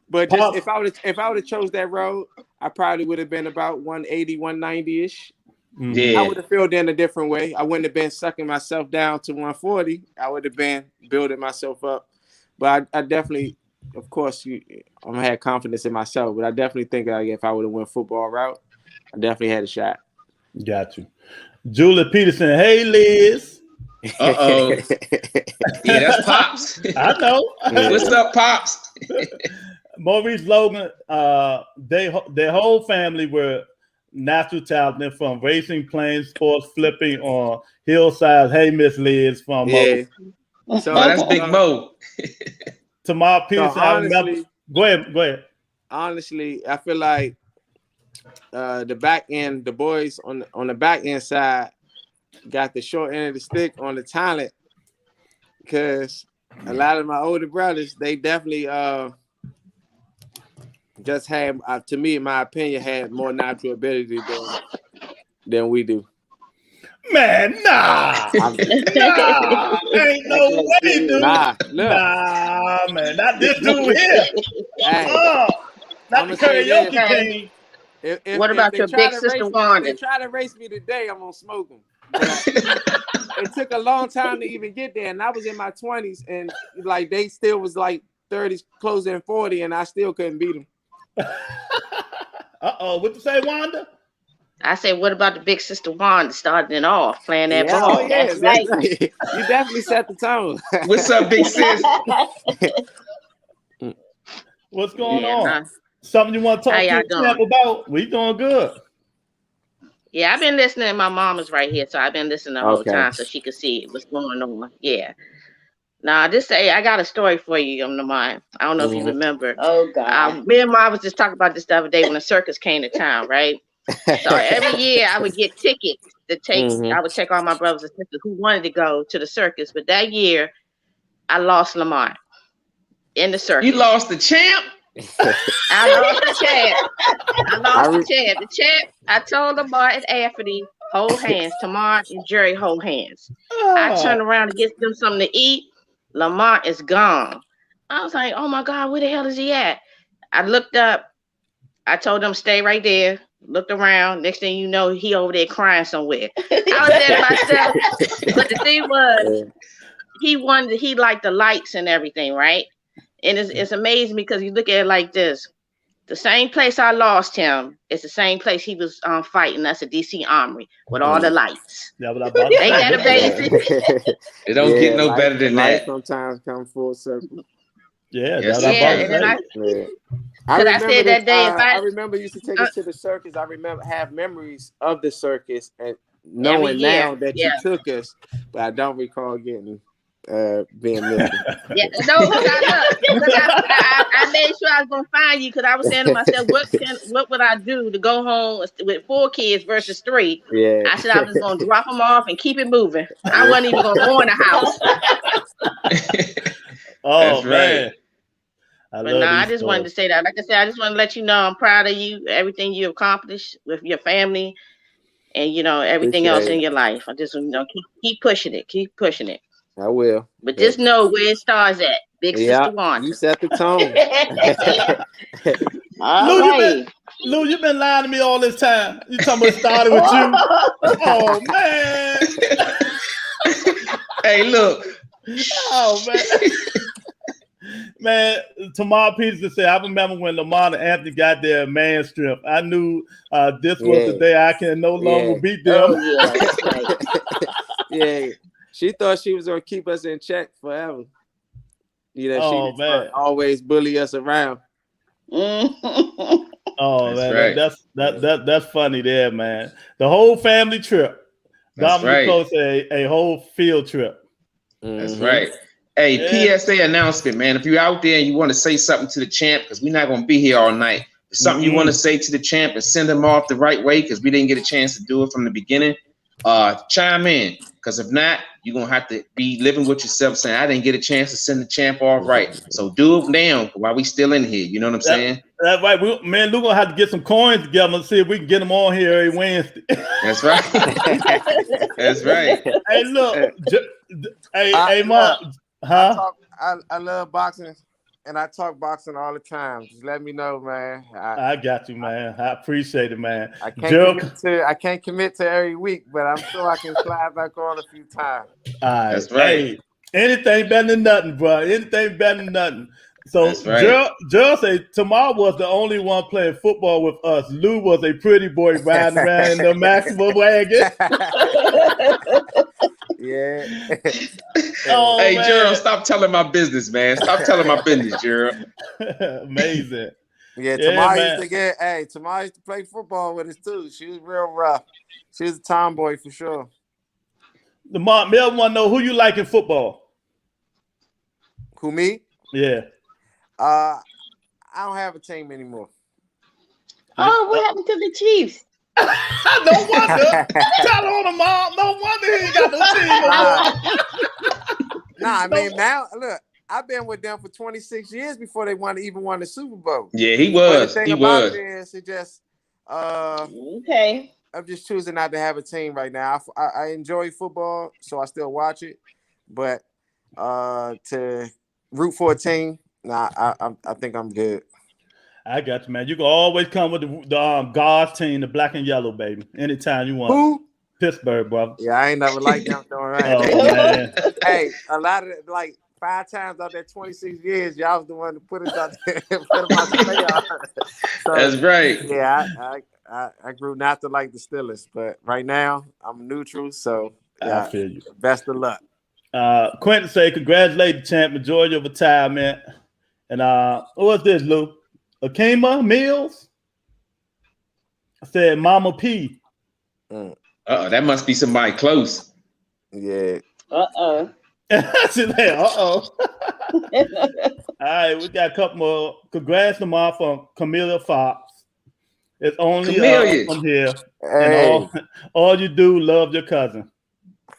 But just if I would have chose that road, I probably would have been about 180, 190-ish. Yeah. I would have filled in a different way. I wouldn't have been sucking myself down to 140. I would have been building myself up. But I definitely, of course, I had confidence in myself. But I definitely think if I would have went football route, I definitely had a shot. Got you. Julie Peterson. Hey, Liz. Uh-oh. Yeah, that's Pops. I know. What's up, Pops? Maurice Logan, their whole family were natural talent. They're from racing, playing sports, flipping on hillsides. Hey, Miss Liz from So that's Big Mo. Tamar Peterson. Go ahead. Honestly, I feel like the back end, the boys on the back end side got the short end of the stick on the talent, because a lot of my older brothers, they definitely just had, to me, in my opinion, had more natural ability than we do. Man, nah. Nah, ain't no way, dude. Nah, man. Not this dude here. Hey, not the karaoke king. What about your big sister Wanda? If they try to race me today, I'm gonna smoke them. But it took a long time to even get there, and I was in my 20s, and like they still was like 30s, closing 40, and I still couldn't beat them. What you say, Wanda? I said, what about the big sister Wanda starting it off, playing that ball? Oh, yeah, that's right. You definitely set the tone. What's up, big sis? What's going on? Something you want to talk to the champ about? We doing good. Yeah, I've been listening. My mom is right here, so I've been listening the whole time so she could see what's going on. Yeah. Now, I got a story for you on the mind. I don't know if you remember. Oh, God. Me and Mom was just talking about this the other day when the circus came to town, right? So every year I would get tickets to take. I would take all my brothers and sisters who wanted to go to the circus. But that year, I lost Lamont in the circus. You lost the champ? I lost the champ. The champ. I told Lamar and Anthony, hold hands. Tamar and Jerry, hold hands. I turned around to get them something to eat. Lamont is gone. I was like, oh my God, where the hell is he at? I looked up. I told them, stay right there. Looked around. Next thing you know, he over there crying somewhere. I was there myself. But the thing was, he liked the lights and everything, right? And it's amazing because you look at it like this. The same place I lost him is the same place he was fighting. That's a DC Armory with all the lights. Yeah, but I ain't that amazing? It don't get no better than that. Sometimes come full circle. Yeah, I remember you used to take us to the circus. I remember have memories of the circus and knowing now that you took us, but I don't recall getting being missing. Yeah, no, I made sure I was gonna find you because I was saying to myself, what would I do to go home with 4 kids versus 3? Yeah, I said I was gonna drop them off and keep it moving. I wasn't even gonna go in the house. Oh man. I just wanted to say that. Like I said, I just want to let you know I'm proud of you, everything you accomplished with your family, and everything else in your life. I just keep pushing it. Keep pushing it. I will. But just know where it starts at. Big Sister Wanda. You set the tone. Lou, you've been lying to me all this time. You talking about started with you? Oh man. Hey, look. Oh man. Man, Tamar Peterson said, I remember when Lamont and Anthony got their man strip. I knew this was the day I can no longer beat them. Yeah. She thought she was going to keep us in check forever. She always bully us around. Oh, man. Right. That's funny there, man. The whole family trip. Dominic Coast a whole field trip. That's right. Hey, PSA announcement, man. If you're out there and you want to say something to the champ, because we're not going to be here all night. If something you want to say to the champ and send him off the right way, because we didn't get a chance to do it from the beginning, chime in. Because if not, you're going to have to be living with yourself saying, I didn't get a chance to send the champ off right. So do it now while we still in here. You know what I'm saying? That's right. We're going to have to get some coins together and see if we can get them on here every Wednesday. That's right. That's right. Hey, look. Hey, Mom. Huh? I love boxing, and I talk boxing all the time. Just let me know, man. I got you, man. I appreciate it, man. I can't commit to every week, but I'm sure I can slide back on a few times. All right. That's right. Hey, anything better than nothing, bro. Anything better than nothing. So Gerald said Tamar was the only one playing football with us. Lou was a pretty boy riding around in the Maxima wagon. Yeah. Hey, Gerald, stop telling my business, man. Stop telling my business, Gerald. Amazing. Yeah, Tamar used to play football with us too. She was real rough. She was a tomboy for sure. The Mel want to know who you like in football. Who, me? Yeah. I don't have a team anymore. Oh, what happened to the Chiefs? No wonder. Tell on him, Mom. No wonder he ain't got no team. I mean, now, look, I've been with them for 26 years before they even won the Super Bowl. Yeah, he was. But the thing about it is, it just, okay. I'm just choosing not to have a team right now. I enjoy football, so I still watch it, but to root for a team, nah, I think I'm good. I got you, man. You can always come with the God's team, the black and yellow, baby. Anytime you want. Who? Pittsburgh, brother. Yeah, I ain't never liked them doing right. Oh man. Hey, a lot of like 5 times out there 26 years, y'all was the one to put us out there and put them out the playoffs. So, that's right. Yeah, I grew not to like the Steelers, but right now I'm neutral. So yeah, I feel you. Best of luck. Quentin say, congratulations, champ. Enjoy your retirement. And what's this, Lou? Akima Mills? I said Mama P. That must be somebody close. Yeah. She's like, All right, we got a couple more. Congrats, Lamar, from Camellia Fox. It's only from here. Hey. And all you do, love your cousin.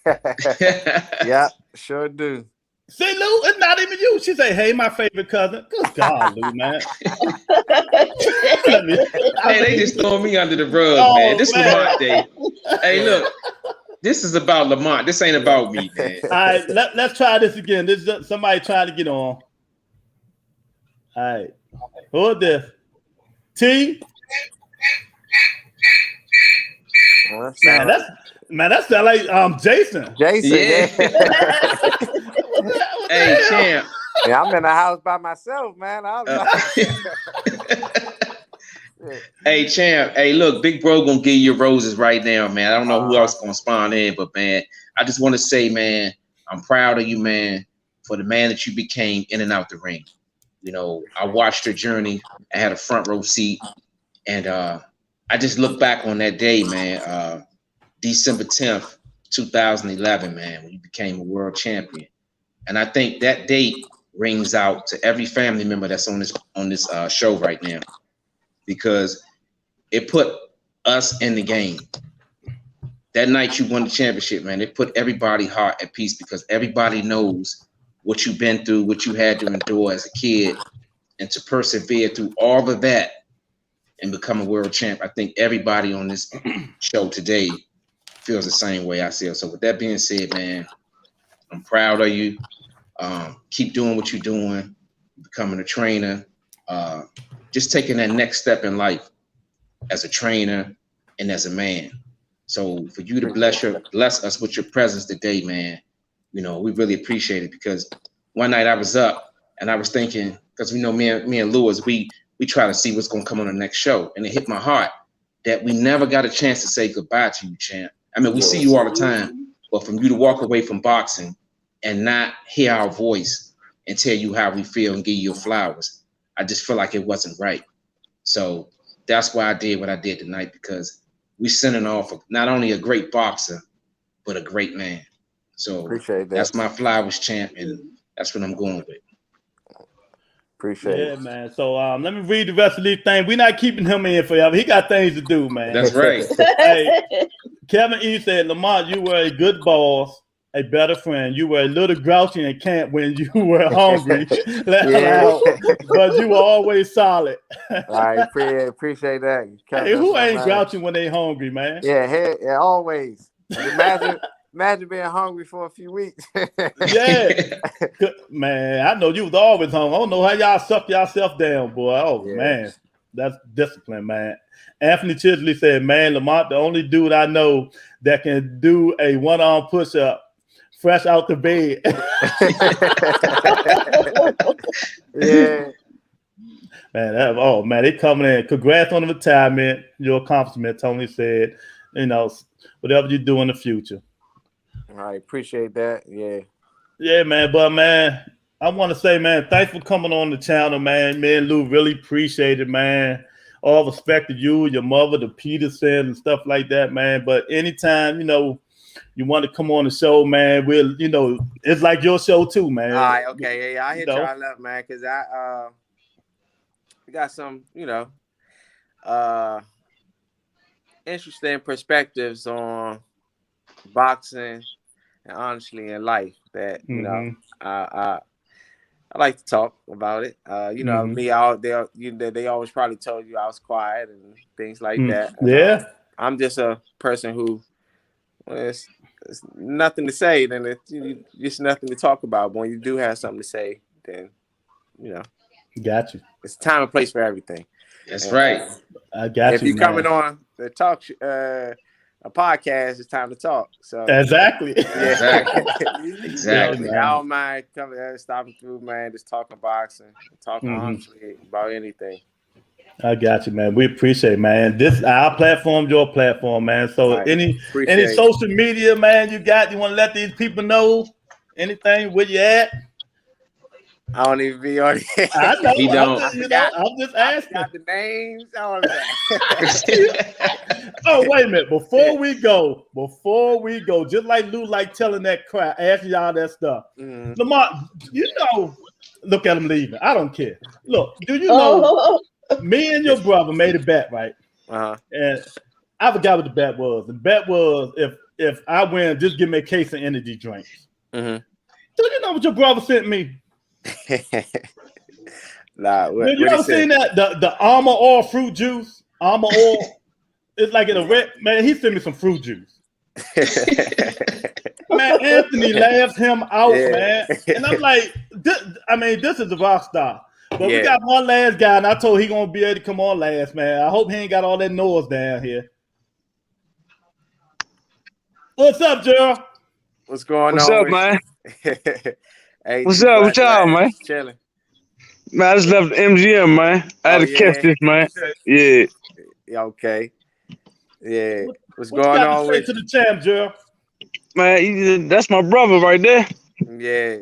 Yeah, sure do. See, Lou, it's not even you. She say, hey, my favorite cousin. Good God, Lou, man. Hey, they just throwing me under the rug, man. This Lamont Day. Hey, look, this is about Lamont. This ain't about me, man. All right, let's try this again. This is somebody trying to get on. All right. Who is this? T? Man, that sound like Jason. Yeah. Hey, champ. Yeah, I'm in the house by myself, man. Hey, champ. Hey, look, Big Bro gonna give you roses right now, man. I don't know who else gonna spawn in, but man, I just want to say, man, I'm proud of you, man, for the man that you became in and out the ring. You know, I watched your journey. I had a front row seat, and I just look back on that day, man. December 10th, 2011, man, when you became a world champion. And I think that date rings out to every family member that's on this show right now, because it put us in the game. That night you won the championship, man, it put everybody's heart at peace, because everybody knows what you've been through, what you had to endure as a kid, and to persevere through all of that and become a world champ. I think everybody on this show today feels the same way I feel. So with that being said, man, I'm proud of you. Keep doing what you're doing, becoming a trainer, just taking that next step in life as a trainer and as a man. So for you to bless us with your presence today, man, you know, we really appreciate it, because one night I was up and I was thinking, because we know me and Lewis, we try to see what's going to come on the next show. And it hit my heart that we never got a chance to say goodbye to you, champ. I mean, we see you all the time, but from you to walk away from boxing and not hear our voice and tell you how we feel and give you your flowers, I just feel like it wasn't right. So that's why I did what I did tonight, because we sending off not only a great boxer, but a great man. So appreciate that. That's my flowers, champ, and that's what I'm going with. Appreciate it. Yeah, man. So let me read the rest of these things. We're not keeping him in forever. He got things to do, man. That's right. Hey, Kevin E said, Lamont, you were a good boss, a better friend. You were a little grouchy in camp when you were hungry, but you were always solid. I appreciate that. Hey, who ain't grouchy when they hungry, man? Yeah, always. Imagine being hungry for a few weeks. Yeah. Man, I know you was always hungry. I don't know how y'all suck yourself down, boy. Oh, man. That's discipline, man. Anthony Chisley said, man, Lamont, the only dude I know that can do a one-arm push-up fresh out the bed. Yeah. Man, they coming in. Congrats on the retirement. Your accomplishment, Tony said. You know, whatever you do in the future. All right, appreciate that. Yeah, man. But man, I want to say, man, thanks for coming on the channel, man. Me and Lou really appreciate it, man. All respect to you, your mother, the Peterson and stuff like that, man. But anytime, you know, you want to come on the show, man, we'll, you know, it's like your show too, man. All right, okay. Yeah, I hit y'all up, man, because I got some, you know, interesting perspectives on boxing and honestly in life that you know I like to talk about it. You know, me out there, they always probably told you I was quiet and things like that. Yeah. I'm just a person who, it's nothing to say, then it's just nothing to talk about. But when you do have something to say, then Got you. It's time and place for everything. That's right. I got if you. If you're coming on the talk a podcast, it's time to talk. So exactly. Yeah. Exactly. I don't mind coming stopping through, man, just talking boxing, talking honestly about anything. I got you, man. We appreciate it, man. This our platform, your platform, man. So any social media, man, you want to let these people know anything, where you at? I don't even be on it. I know. He don't. I'm just asking. I forgot the names, all of that. Oh, wait a minute. Before we go, just like Lou like telling that crowd, asking y'all that stuff. Lamont, look at him leaving. I don't care. Look, do you know me and your brother made a bet, right? And I forgot what the bet was. The bet was if I win, just give me a case of energy drinks. Do you know what your brother sent me? Nah, what you ever seen that the Armor All fruit juice? Armor All, it's like in a red man. He sent me some fruit juice. Man, Anthony laughs him out, man, and I'm like, this is a rock star. But we got one last guy, and I told he gonna be able to come on last, man. I hope he ain't got all that noise down here. What's up, Gerald? What's going on? What's up, man? Hey, what's up with y'all, man? Chilling. Man, I just left MGM, man. I had to catch this, man. Yeah. Okay. Yeah. What's what going on with to the champ, Gerald? Man, that's my brother right there. Yeah.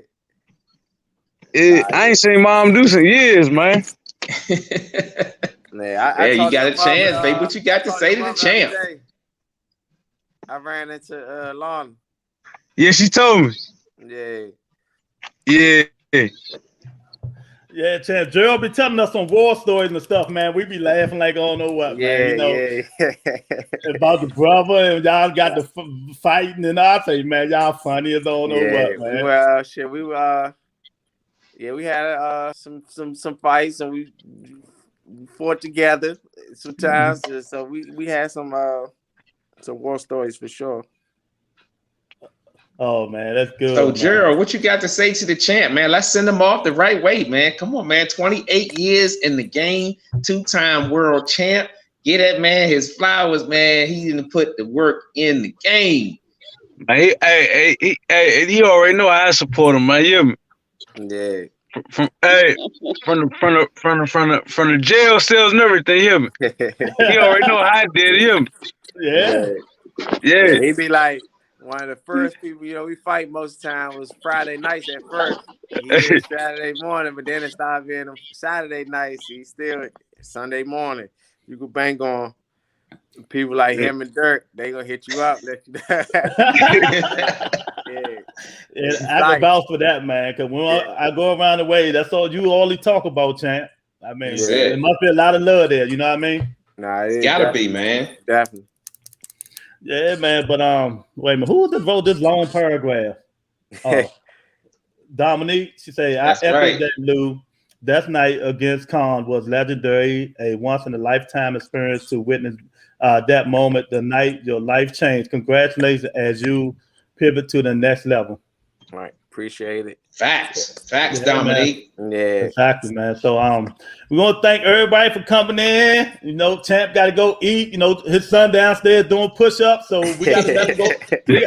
I ain't seen Mom do some years, man. You got a chance, baby. What you got to say to the champ? I ran into Lon. Yeah, she told me. Yeah. Yeah, champ. Gerald be telling us some war stories and stuff, man. We be laughing like I don't know what, man. About the brother and y'all got the fighting, and I say, man, y'all funny as I don't know what, man. Well, shit, we we had some fights, and we fought together sometimes. So we had some war stories for sure. Oh man, that's good. So Gerald, what you got to say to the champ, man? Let's send him off the right way, man. Come on, man. 28 years in the game, 2-time world champ. Get that man his flowers, man. He didn't put the work in the game. Hey, you already know I support him, man. You Yeah. From the jail cells and everything, hear me? He already know how I did him. Yeah. He'd be like, one of the first people, we fight most of the time was Friday nights at first. He did Saturday morning, but then it started being Saturday nights. He still Sunday morning. You could bang on people like him and Dirk. They gonna hit you up. Let you I vouch for that, man. Because when I go around the way, that's all you only talk about, champ. I mean, there must be a lot of love there. You know what I mean? Nah, it's gotta be, man. Definitely. Yeah, man, but wait a minute. Who wrote this long paragraph? Dominique, she say, I echo that, Lou. That night against Khan was legendary, a once-in-a-lifetime experience to witness that moment, the night your life changed. Congratulations as you pivot to the next level. All right, appreciate it. Facts, Dominique. Man. Yeah, exactly, man. So we want to thank everybody for coming in. Champ got to go eat. His son downstairs doing push-ups, so we got to let him go.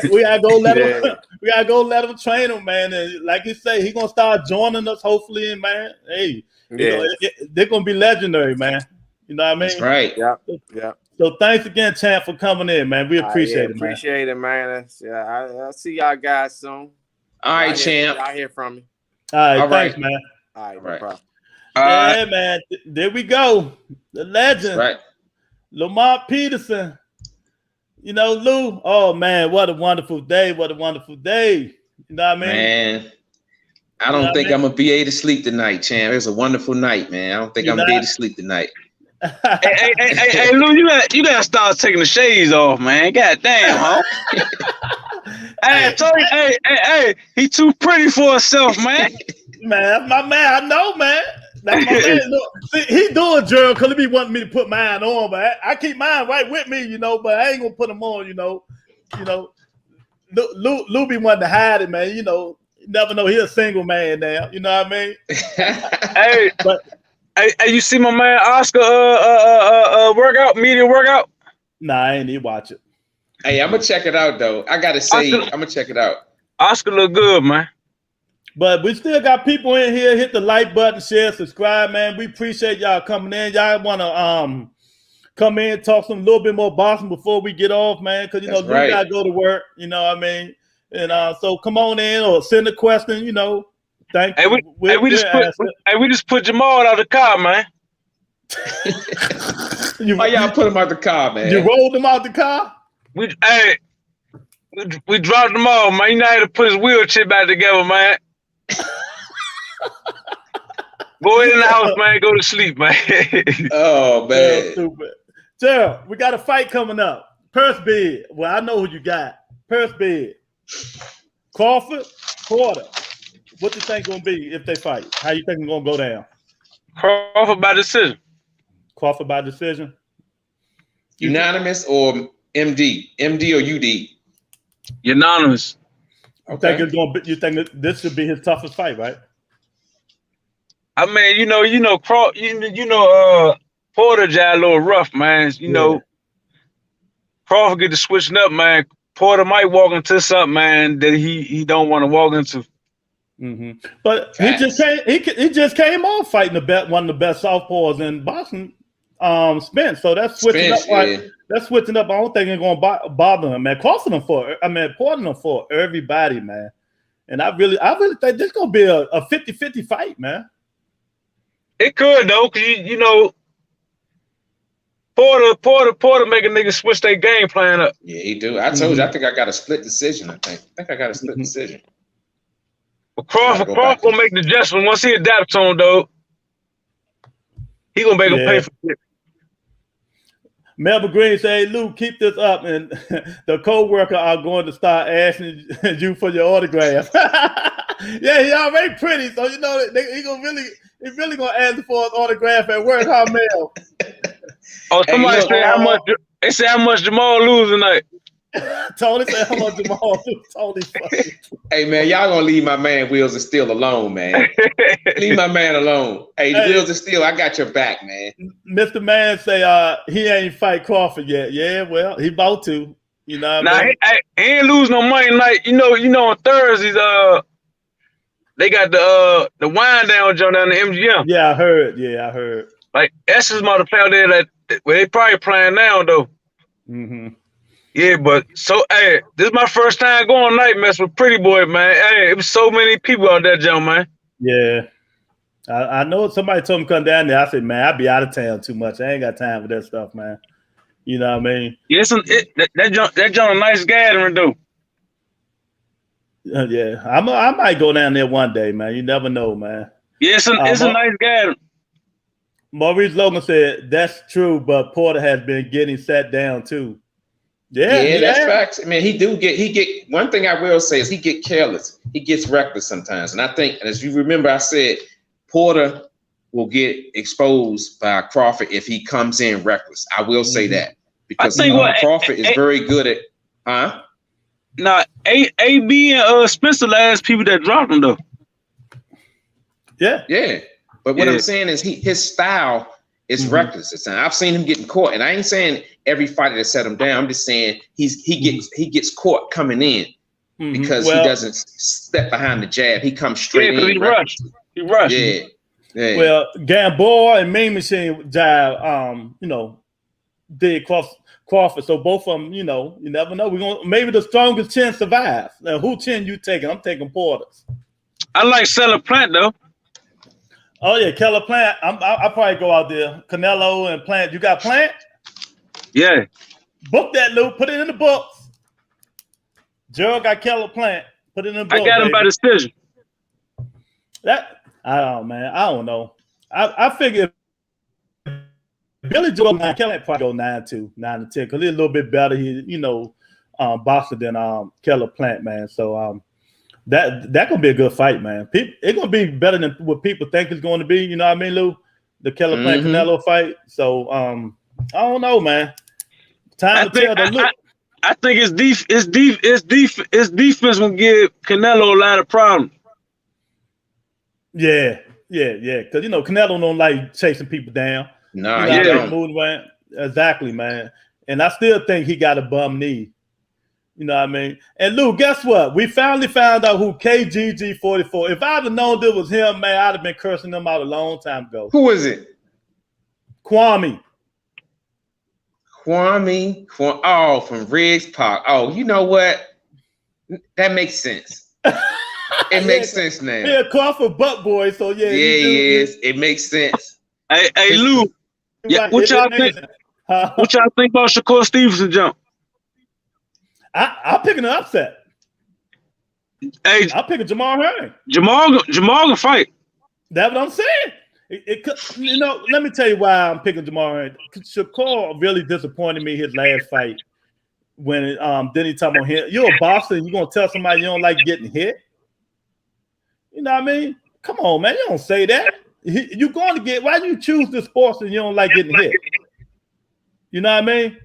We got to go let him. We got to go let him train him, man. And like you say, he's gonna start joining us hopefully, and man. Hey, they're gonna be legendary, man. You know what I mean? That's right. Yeah. So thanks again, champ, for coming in, man. We appreciate it, man. Appreciate it, man. I'll see y'all guys soon. All right, champ. Y'all hear from me. All right, thanks, man. All right, no problem. Yeah, man. There we go. The legend. Right. Lamont Peterson. Lou. Oh man, what a wonderful day. What a wonderful day. You know what I mean? Man. I don't think I'm gonna be able to sleep tonight, champ. It was a wonderful night, man. I don't think I'm gonna be able to sleep tonight. hey, Lou, you gotta start taking the shades off, man. God damn, huh? Hey, I told you, hey, he too pretty for himself, man. Man, my man, I know, man. That's my man. Look, see, he doing Gerald because he be wanting me to put mine on, but I keep mine right with me, you know. But I ain't gonna put them on, you know. Lou be wanting to hide it, man. You know, you never know. He a single man now. You know what I mean? Hey, but hey, you see my man Oscar workout, media workout? Nah, I ain't even watch it. Hey, I'm gonna check it out though. I gotta say, I'm gonna check it out. Oscar look good, man. But we still got people in here. Hit the like button, share, subscribe, man. We appreciate y'all coming in. Y'all wanna come in, talk some little bit more boxing before we get off, man. Because you know, Lou gotta go to work. You know what I mean? And so come on in or send a question. You know, thank you. We just put Jamal out of the car, man. Why y'all put him out the car, man? You rolled him out the car? We dropped him off, man. You know how to put his wheelchair back together, man. Go in the house, man. Go to sleep, man. Oh, man. Stupid. Gerald, we got a fight coming up. Purse bid. Well, I know who you got. Purse bid. Crawford, Porter. What you think gonna be if they fight? How you think it's gonna go down? Crawford by decision. Crawford by decision. Unanimous or MD? MD or UD? Unanimous. Okay. You think this should be his toughest fight, right? I mean, Porter just a little rough, man. You know, Crawford get to switching up, man. Porter might walk into something, man, that he don't want to walk into. Mm-hmm. But he just came off fighting one of the best southpaws in boxing, Spence. So that's switching up. Right? That's switching up. I don't think it's going to bother him, man. Porting him for everybody, man. And I really think this is going to be a 50-50 fight, man. It could though, cause you know, Porter make a nigga switch their game plan up. Yeah, he do. I told you, I think I got a split decision. I think I got a split decision. But Crawford gonna make the adjustment once he adapts on though. He gonna make him pay for it. Melvin Green say, hey, Lou, keep this up, and the co-worker are going to start asking you for your autograph. Yeah, he already pretty, so you know he really gonna ask for his autograph at work, huh, Mel? Oh, somebody say how much? They say how much Jamal lose tonight. Tony said how much Jamal lose. Tony fucking. Hey man, y'all gonna leave my man Wheels of Steel alone, man. Leave my man alone. Hey, Wheels of Steel, I got your back, man. Mr. Man say he ain't fight Crawford yet. Yeah, well, he about to. You know what I mean? He ain't lose no money tonight. You know on Thursdays, they got the wind down joint down the MGM. Yeah, I heard. Like Essence might have found there that they probably playing now though. Mm-hmm. Yeah, but so hey, this is my first time going night mess with Pretty Boy, man. Hey, it was so many people out there, Joe, man. Yeah. I know somebody told me to come down there. I said, man, I'll be out of town too much. I ain't got time for that stuff, man. You know what I mean? Yeah, that joint a nice gathering, though. Yeah, I might go down there one day, man. You never know, man. Yeah, it's a nice gathering. Maurice Logan said that's true, but Porter has been getting sat down too. Yeah, that's facts. I mean, he get one thing I will say is he get careless. He gets reckless sometimes. And I think, as you remember, I said Porter will get exposed by Crawford if he comes in reckless. I will say that because Crawford is very good at, Nah, AB and Spencer last people that dropped him though. Yeah. But what I'm saying is his style is reckless. I've seen him getting caught, and I ain't saying every fighter that set him down. I'm just saying he gets caught coming in because he doesn't step behind the jab. He comes straight in. He rushed. Yeah. Well, Gamboa and Mean Machine jive, did Crawford. So both of them, you never know. Maybe the strongest chin survives. Now, who chin you taking? I'm taking Porter's. I like Seller Plant though. Oh yeah, Keller Plant. I'll probably go out there. Canelo and Plant. You got Plant? Yeah. Book that, Lou. Put it in the books. Gerald got Keller Plant. Put it in the book. I got him by decision. I don't know. I figure Billy Joe Keller probably go 9-2, 9-10, because he's a little bit better. He, boxer than Keller Plant, man. So That gonna be a good fight, man. It's gonna be better than what people think it's going to be. You know what I mean, Lou? The Killer Plant Canelo fight. So I don't know, man. Time to tell the look. I think his defense will give Canelo a lot of problems. Yeah. Because Canelo don't like chasing people down. No, he don't. Exactly, man. And I still think he got a bum knee. You know what I mean? And Lou, guess what? We finally found out who KGG44. If I'd have known this was him, man, I'd have been cursing him out a long time ago. Who is it? Kwame. Oh, from Riggs Park. Oh, you know what? That makes sense. It makes sense now. Yeah, Crawford Butt Boy. So yeah, he is. It makes sense. Hey, Lou. Yeah, what y'all think? What y'all think about Shakur Stevenson jump? I'm picking an upset. Hey, I'm picking Jamal Herring. Jamal can fight. That's what I'm saying. Let me tell you why I'm picking Jamal Herring. Shakur really disappointed me his last fight. When then he talking about him. You're a boxer and you're gonna tell somebody you don't like getting hit. You know what I mean? Come on, man. You don't say that. You're going to get. Why do you choose this sport and you don't like getting hit? You know what I mean?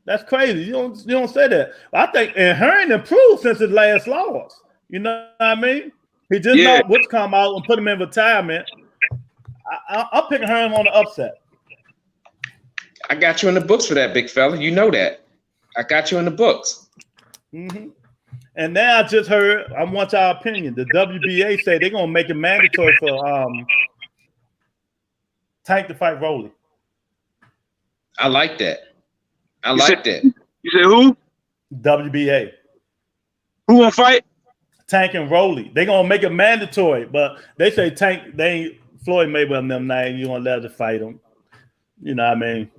That's crazy. You don't say that. I think and Herring improved since his last loss. You know what I mean? He just not what's come out and put him in retirement. I'm picking Herring on the upset. I got you in the books for that, big fella. You know that. I got you in the books. Mm-hmm. And now I just heard, I want y'all opinion. The WBA say they're gonna make it mandatory for Tank to fight Rolly. I like that. I like that. You said who? WBA. Who gonna fight? Tank and Rolly. They're gonna make it mandatory, but they say Tank, they ain't Floyd Mayweather and them now, you gonna let us fight them. You know what I mean?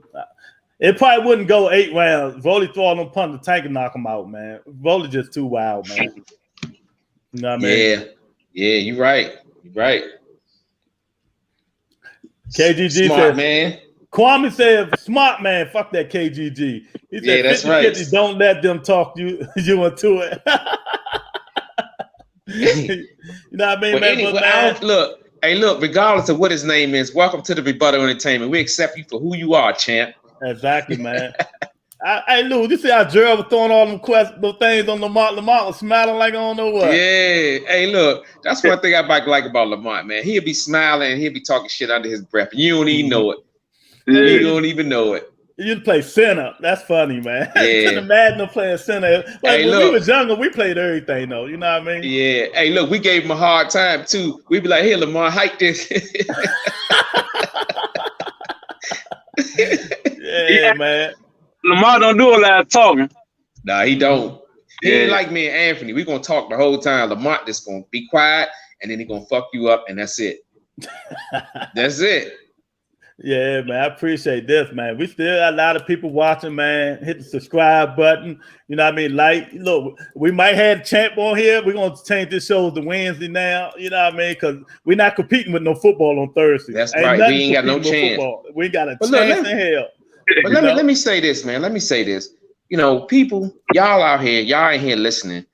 It probably wouldn't go 8 rounds. Rolly throw them punch the Tank and knock him out, man. Rolly just too wild, man. You know what I mean? Yeah, you're right. You're right. KGG smart said, man. Kwame said, smart man, fuck that KGG. He said, that's right. Don't let them talk you into it. You know what I mean, well, man? anyway, but man, look, regardless of what his name is, welcome to the Rebuttal Entertainment. We accept you for who you are, champ. Exactly, man. Hey, Lou, you see how Gerald was throwing all them things on Lamont was smiling like I don't know what. Yeah. Hey, look, that's one thing I like about Lamont, man. He'll be smiling and he'll be talking shit under his breath. You don't even know it. Yeah. You don't even know it. You play center. That's funny, man. Yeah. You can imagine them playing center. Like when we was younger, we played everything, though. You know what I mean? Yeah. Hey, look, we gave him a hard time, too. We'd be like, here, Lamont, hike this. Yeah, man. Lamar don't do a lot of talking. Nah, he don't. He ain't like me and Anthony. We gonna talk the whole time. Lamont just gonna be quiet, and then he gonna fuck you up, and that's it. That's it. Yeah, man. I appreciate this, man. We still got a lot of people watching, man. Hit the subscribe button. You know what I mean? Like, look, we might have champ on here. We're gonna change this show to Wednesday now. You know what I mean? Because we're not competing with no football on Thursday. That's right. We ain't got no chance. We ain't got a chance in hell. But let me say this, man. Let me say this. You know, people, y'all out here, y'all ain't here listening.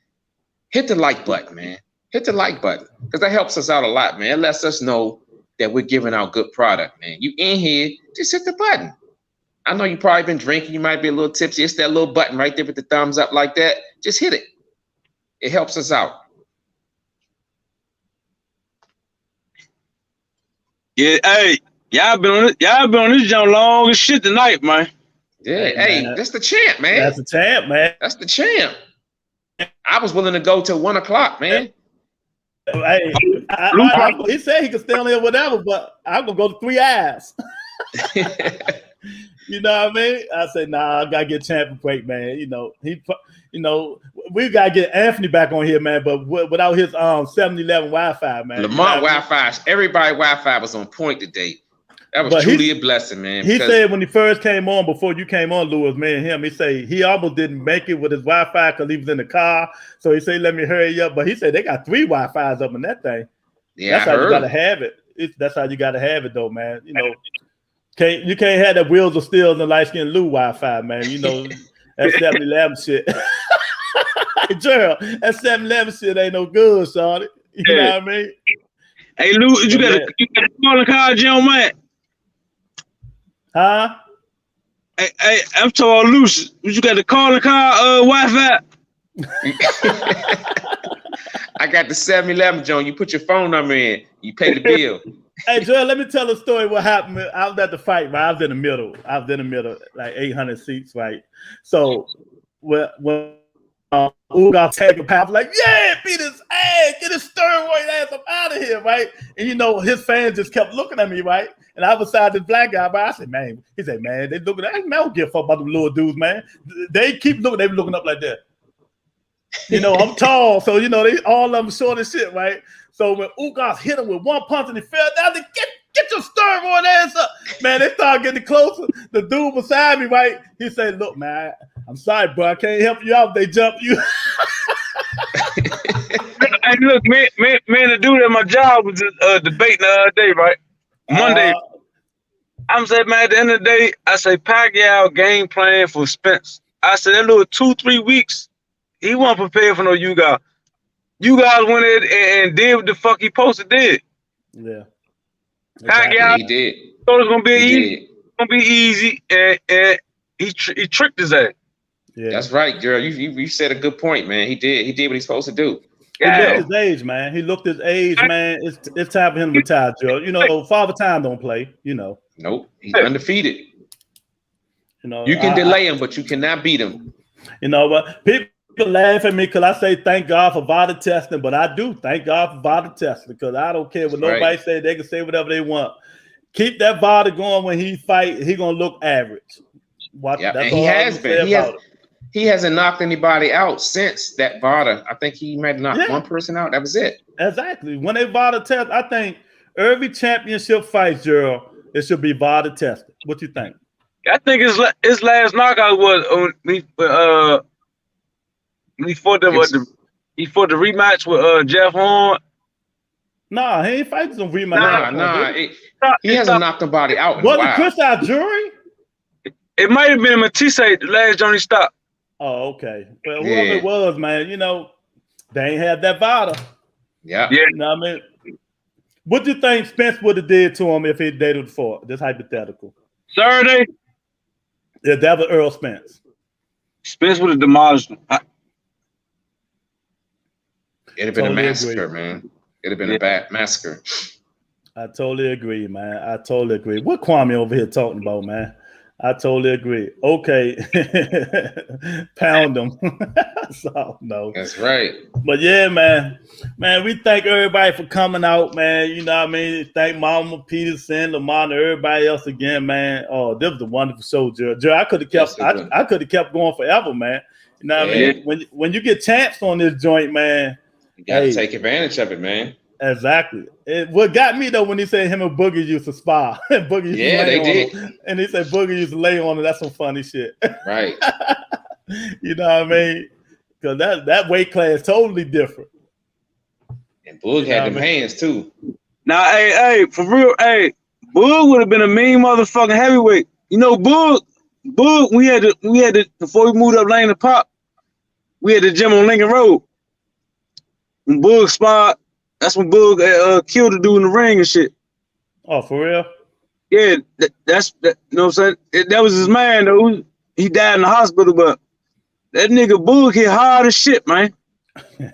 Hit the like button, man. Hit the like button. Because that helps us out a lot, man. It lets us know that we're giving out good product, man. You in here, just hit the button. I know you probably been drinking. You might be a little tipsy. It's that little button right there with the thumbs up like that. Just hit it. It helps us out. Yeah, hey, y'all been on this jump long as shit tonight, man. Yeah, hey, that's the champ, man. That's the champ, man. That's the champ. I was willing to go till 1 o'clock, man. Hey, he said he could stay on here whatever, but I'm gonna go to 3 hours. You know what I mean? I said, nah, I gotta get champ break, man. You know, we gotta get Anthony back on here, man. But without his 7-Eleven Wi-Fi, man. Lamont Wi-Fi, everybody Wi-Fi was on point today. That was truly a blessing, man. He said when he first came on, before you came on, Lewis, me and him, he said he almost didn't make it with his Wi-Fi because he was in the car. So he said, let me hurry up. But he said they got 3 Wi-Fis up in that thing. Yeah, that's how you gotta have it. That's how you gotta have it, though, man. You know, you can't have that wheels of steel and light skin Lou Wi-Fi, man. You know, that 7-Eleven shit. Gerald, that 7-Eleven shit ain't no good, shawty. You know what I mean? Hey, Lou, you got a calling card, John, man? Huh? Hey, I'm talking loose. You got the calling card, Wi-Fi? I got the 7-Eleven, John. You put your phone number in, you pay the bill. Hey, Joel, let me tell a story. What happened? I was at the fight, right? I was in the middle, like 800 seats, right? So when Uga take a path, like, yeah, beat his ass, get his steroid ass up out of here, right? And you know, his fans just kept looking at me, right? And I was beside this black guy, but I said, man, he said, man, they looking at me. Man, I don't give a fuck about them little dudes, man. They keep looking, they be looking up like that. You know, I'm tall, so you know, they all of them short as shit, right? So when Ugas hit him with one punch and he fell down, they get your steroid ass up. Man, they started getting closer. The dude beside me, right? He said, look, man, I'm sorry, bro. I can't help you out if they jump you. Hey, look, man, the dude at my job was debating the other day, right? Monday. I'm saying, man, at the end of the day, I say Pacquiao game plan for Spence. I said that little 2-3 weeks, he wasn't prepared for no you guys. You guys went in and did what the fuck he supposed to did. Yeah. Exactly. Pacquiao, He did. thought it was gonna be easy, and he tricked his ass. Yeah. That's right, girl. You said a good point, man. He did what he's supposed to do. He looked his age, man. He looked his age, man. It's time for him to retire, Joe. You know, Father Time don't play. You know. Nope, he's undefeated. You know, you can delay him, but you cannot beat him. You know what? People laugh at me because I say thank God for VADA testing, but I do thank God for VADA testing because I don't care what nobody say. They can say whatever they want. Keep that VADA going when he fight. He gonna look average. And he has been. He hasn't knocked anybody out since that VADA. I think he might have knocked one person out. That was it. Exactly. When they VADA test, I think every championship fight, Gerald, it should be VADA tested. What you think? I think his last knockout was when he fought the rematch with Jeff Horn. Nah, he ain't fighting some rematch. He hasn't knocked nobody out in a while. Was it Chris out jury? It might have been Matisse the last Johnny stopped. Oh, okay. Well, whoever it was, man, you know, they ain't had that VADA. Yeah. You know what I mean? What do you think Spence would have did to him if he dated fought? Just hypothetical. Saturday? Yeah, that was Earl Spence. Spence would have demolished him. It'd have been a massacre, man. It'd have been a bad massacre. I totally agree, man. I totally agree. What Kwame over here talking about, man? I totally agree. Okay. Pound them. So, no. That's right. But yeah, man. Man, we thank everybody for coming out, man. You know what I mean? Thank Mama Peterson, Lamont, and everybody else again, man. Oh, this was a wonderful show, Joe. I could have kept I could have kept going forever, man. You know what I mean? When you get champs on this joint, man. You gotta take advantage of it, man. Exactly. What got me though when he said him and Boogie used to spar. Boogie used to lay on did. him. And he said Boogie used to lay on him. That's some funny shit. Right. You know what I mean? Because that weight class totally different. And Boog had them hands too. Now, hey, for real, Boog would have been a mean motherfucking heavyweight. You know, Boog, we had to before we moved up Lane to Pop, we had the gym on Lincoln Road. When Boog sparred, that's when Boog killed the dude in the ring and shit. Oh, for real? Yeah, that's you know what I'm saying? That was his man though. He died in the hospital, but that nigga Boog hit hard as shit, man. Yeah,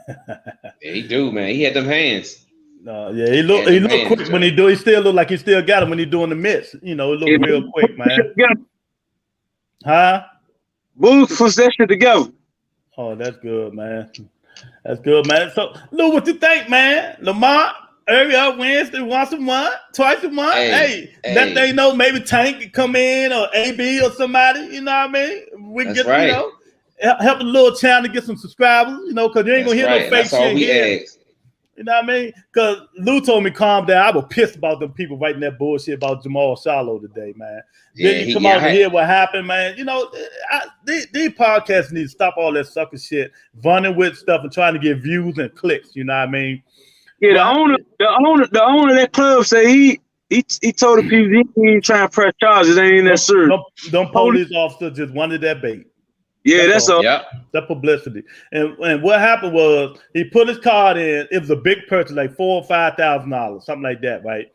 he do, man. He had them hands. Yeah, he look quick when he do. He still look like he still got him when he doing the mitts. You know, it look real quick, man. Huh? Boog puts that shit together. Oh, that's good, man. That's good, man. So, Lou, what you think, man? Lamont, every other Wednesday, once a month, twice a month. Hey, let they know maybe Tank can come in or AB or somebody. You know what I mean? We can get, you know, help a little channel to get some subscribers, you know, because you ain't going to hear no fake shit here. You know what I mean? Because Lou told me calm down. I was pissed about them people writing that bullshit about Jamal Shallow today, man. Then you come out and hear what happened, man. You know, these podcasts need to stop all that sucker shit, running with stuff and trying to get views and clicks. You know what I mean? Yeah, the owner of that club said he told the people he ain't trying to press charges. Ain't that serious. Them police officers just wanted that bait. Yeah, that's all. Yep. The publicity. And what happened was he put his card in. It was a big purchase, like $4,000 or $5,000, something like that, right?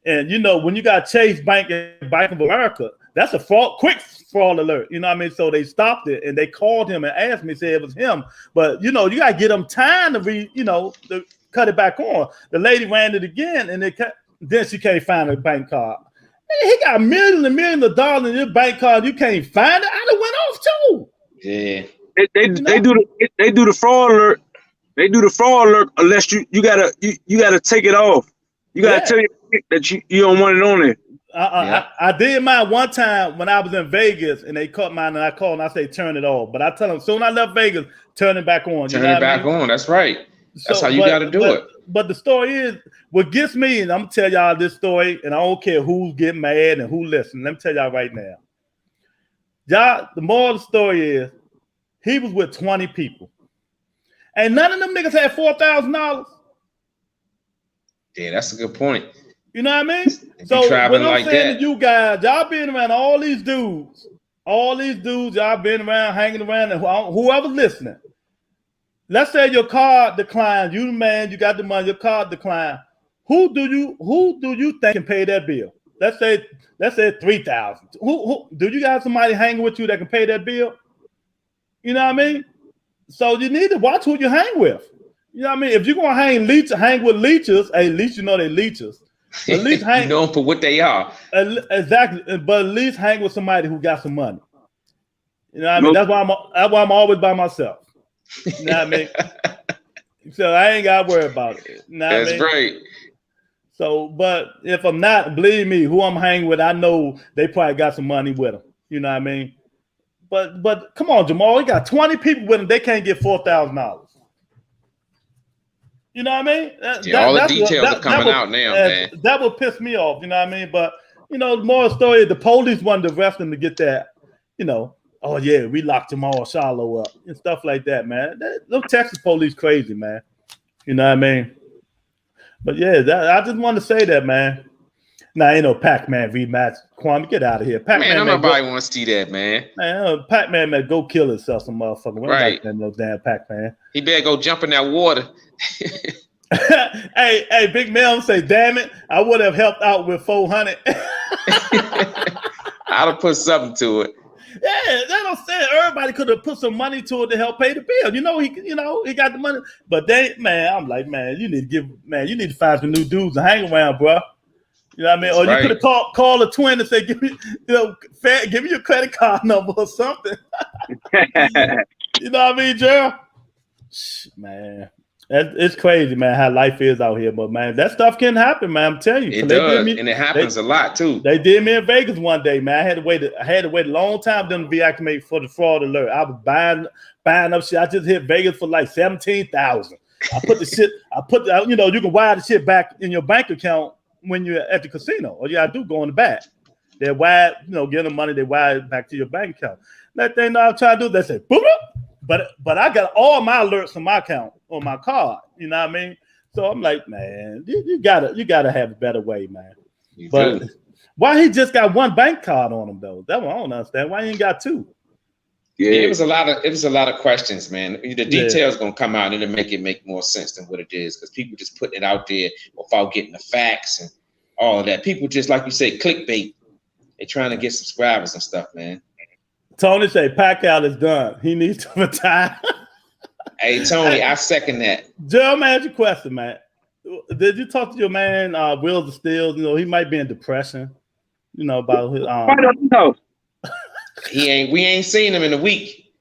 And you know, when you got Chase Bank and Bank of America, that's a quick fraud alert. You know what I mean? So they stopped it and they called him and asked me, said it was him. But you know, you gotta get them time to cut it back on. The lady ran it again, and then she can't find her bank card. Man, he got millions and millions of dollars in your bank card. You can't find it. I done went off too. Yeah. They do the fraud alert. They do the fraud alert unless you gotta take it off. You gotta tell you that you don't want it on there. I did mine one time when I was in Vegas, and they caught mine, and I called and I say turn it off. But I tell them soon I left Vegas, turn it back on. Turn it back on. That's right. That's how you got to do it. But the story is, what gets me, and I'm gonna tell y'all this story, and I don't care who's getting mad and who listens. Let me tell y'all right now. Y'all, the moral of the story is, he was with 20 people. And none of them niggas had $4,000. Yeah, that's a good point. You know what I mean? So what I'm like saying to you guys, y'all been around all these dudes, y'all been around, hanging around, and whoever's listening. Let's say your card declined. You the man, you got the money, your card declined. Who do you think can pay that bill? Let's say $3,000. Who do you got somebody hanging with you that can pay that bill? You know what I mean? So you need to watch who you hang with. You know what I mean? If you're gonna hang with leechers, hey, at least you know they're leechers. At least hang you know them for what they are. Exactly, but at least hang with somebody who got some money. You know what I mean? That's why I'm always by myself. You know what I mean? So I ain't gotta worry about it. You know That's right. So, but if I'm not, believe me, who I'm hanging with, I know they probably got some money with them. You know what I mean? But come on, Jamal, he got 20 people with him. They can't get $4,000. You know what I mean? All the details are coming out now, man. That would piss me off. You know what I mean? But the moral story is the police wanted to arrest him to get that. Oh yeah, we locked Jamal Shallow up and stuff like that, man. Those Texas police crazy, man. You know what I mean? But yeah, I just want to say that, man. Nah, ain't no Pac-Man rematch. Kwame, get out of here. Pac-Man, nobody want to see that, man. Man, Pac-Man, man, go kill himself, some motherfucker. Right. No damn Pac-Man. He better go jump in that water. hey, Big Mel say, damn it, I would have helped out with 400. I'd have put something to it. Yeah, that's what I'm saying. Everybody could have put some money to it to help pay the bill. He got the money. But I'm like, man, you need to find some new dudes to hang around, bro. You know what I mean? Or you could have called a twin and say, give me your credit card number or something. You know what I mean, Gerald? Man, it's crazy, man, how life is out here. But, man, that stuff can happen, man. I'm telling you. It does, and it happens a lot, too. They did me in Vegas one day, man. I had to wait a long time for them to be activated for the fraud alert. I was buying up shit. I just hit Vegas for like $17,000. I put the shit, you can wire the shit back in your bank account when you're at the casino. All you gotta do, go in the back. They wire, get them money, they wire it back to your bank account. That thing I'm trying to do, they say, boop, boop. But I got all my alerts on my account on my card. You know what I mean? So I'm like, man, you gotta have a better way, man. But why he just got one bank card on him though? That one I don't understand. Why he ain't got two? Yeah, it was a lot of questions, man. The details gonna come out and it'll make more sense than what it is, because people just putting it out there without getting the facts and all of that. People just, like you say, clickbait. They're trying to get subscribers and stuff, man. Tony say Pacquiao is done. He needs to retire. Hey, Tony, I second that. Joe, man, ask you a question, man. Did you talk to your man, Will the Steels? He might be in depression. About his we ain't seen him in a week.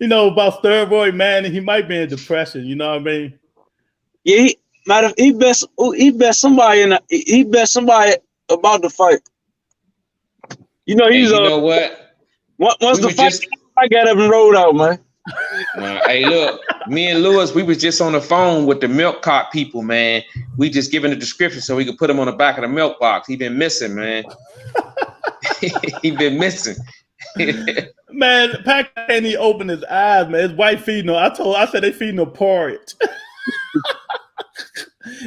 About steroid, man, and he might be in depression. You know what I mean? Yeah, he bet somebody he bet somebody about the fight. He's you know what? Once the fight, I got up and rolled out, man. Hey, look, me and Lewis, we was just on the phone with the milk cart people, man. We just giving the description so we could put him on the back of the milk box. He been missing, man. He been missing. Man, Pac can't even open his eyes, man. His wife feeding him. I said they feeding him porridge.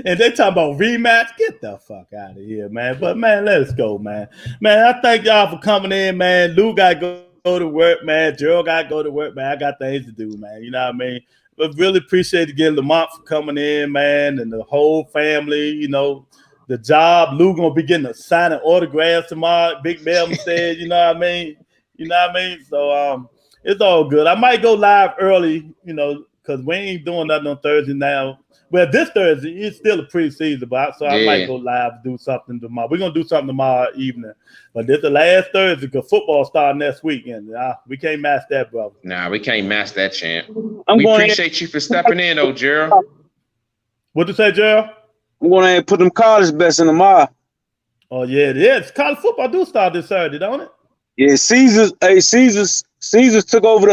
And they talking about rematch. Get the fuck out of here, man. But man, let's go, man. Man, I thank y'all for coming in, man. Lou got to go go to work, man. Gerald got to go to work, man. I got things to do, man. You know what I mean? But really appreciate again Lamont for coming in, man, and the whole family. You know, the job. Lou gonna be getting a signing autographs tomorrow. Big Melvin said, you know what I mean? You know what I mean? So it's all good. I might go live early, you know, because we ain't doing nothing on Thursday now. Well, this Thursday it's still a preseason, but so I might go live, do something tomorrow. We're gonna do something tomorrow evening, but this is the last Thursday because football starts next weekend. We can't match that, brother. Nah, we can't match that, champ. We appreciate you for stepping in, though, Gerald. What you say, Gerald? I'm gonna put them college bets in tomorrow. Oh yeah, it is. College football do start this Saturday, don't it? Yeah, Caesars took over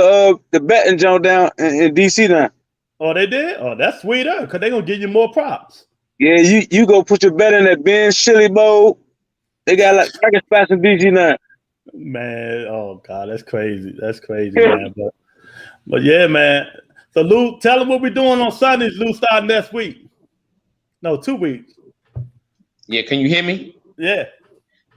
the betting joint down in DC now. Oh, they did? Oh, that's sweeter because they're gonna give you more props. Yeah, you go put your bet in that Ben Chili Bowl. They got like bracket spots in DC now. Man, oh God, that's crazy. That's crazy, man. But yeah, man. So Lou, tell them what we're doing on Sundays. Lou, starting next week. No, 2 weeks. Yeah, can you hear me? Yeah.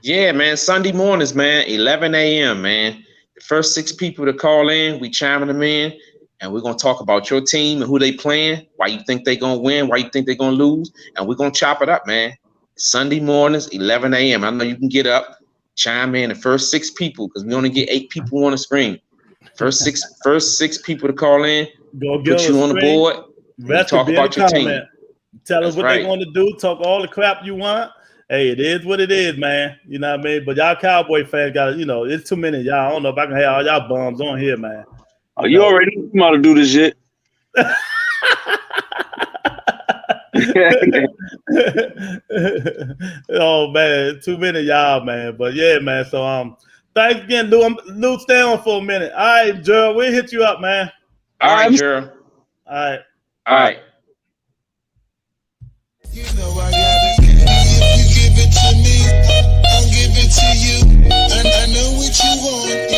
Yeah, man. Sunday mornings, man, 11 a.m., man. The first 6 people to call in, we chiming them in, and we're going to talk about your team and who they playing, why you think they're going to win, why you think they're going to lose, and we're going to chop it up, man. Sunday mornings, 11 a.m. I know you can get up, chime in the first 6 people because we only get 8 people on the screen. First six people to call in, put you on the board, and talk about your team. Tell us what they're going to do, talk all the crap you want. Hey, it is what it is, man. You know what I mean? But y'all Cowboy fans got to, you know, it's too many of y'all. I don't know if I can have all y'all bums on here, man. You already know how to do this shit. Oh, man. Too many of y'all, man. But yeah, man. So, thanks again, Lou. Lou, stay on for a minute. All right, Gerald, we'll hit you up, man. All right, Gerald. All right. All right.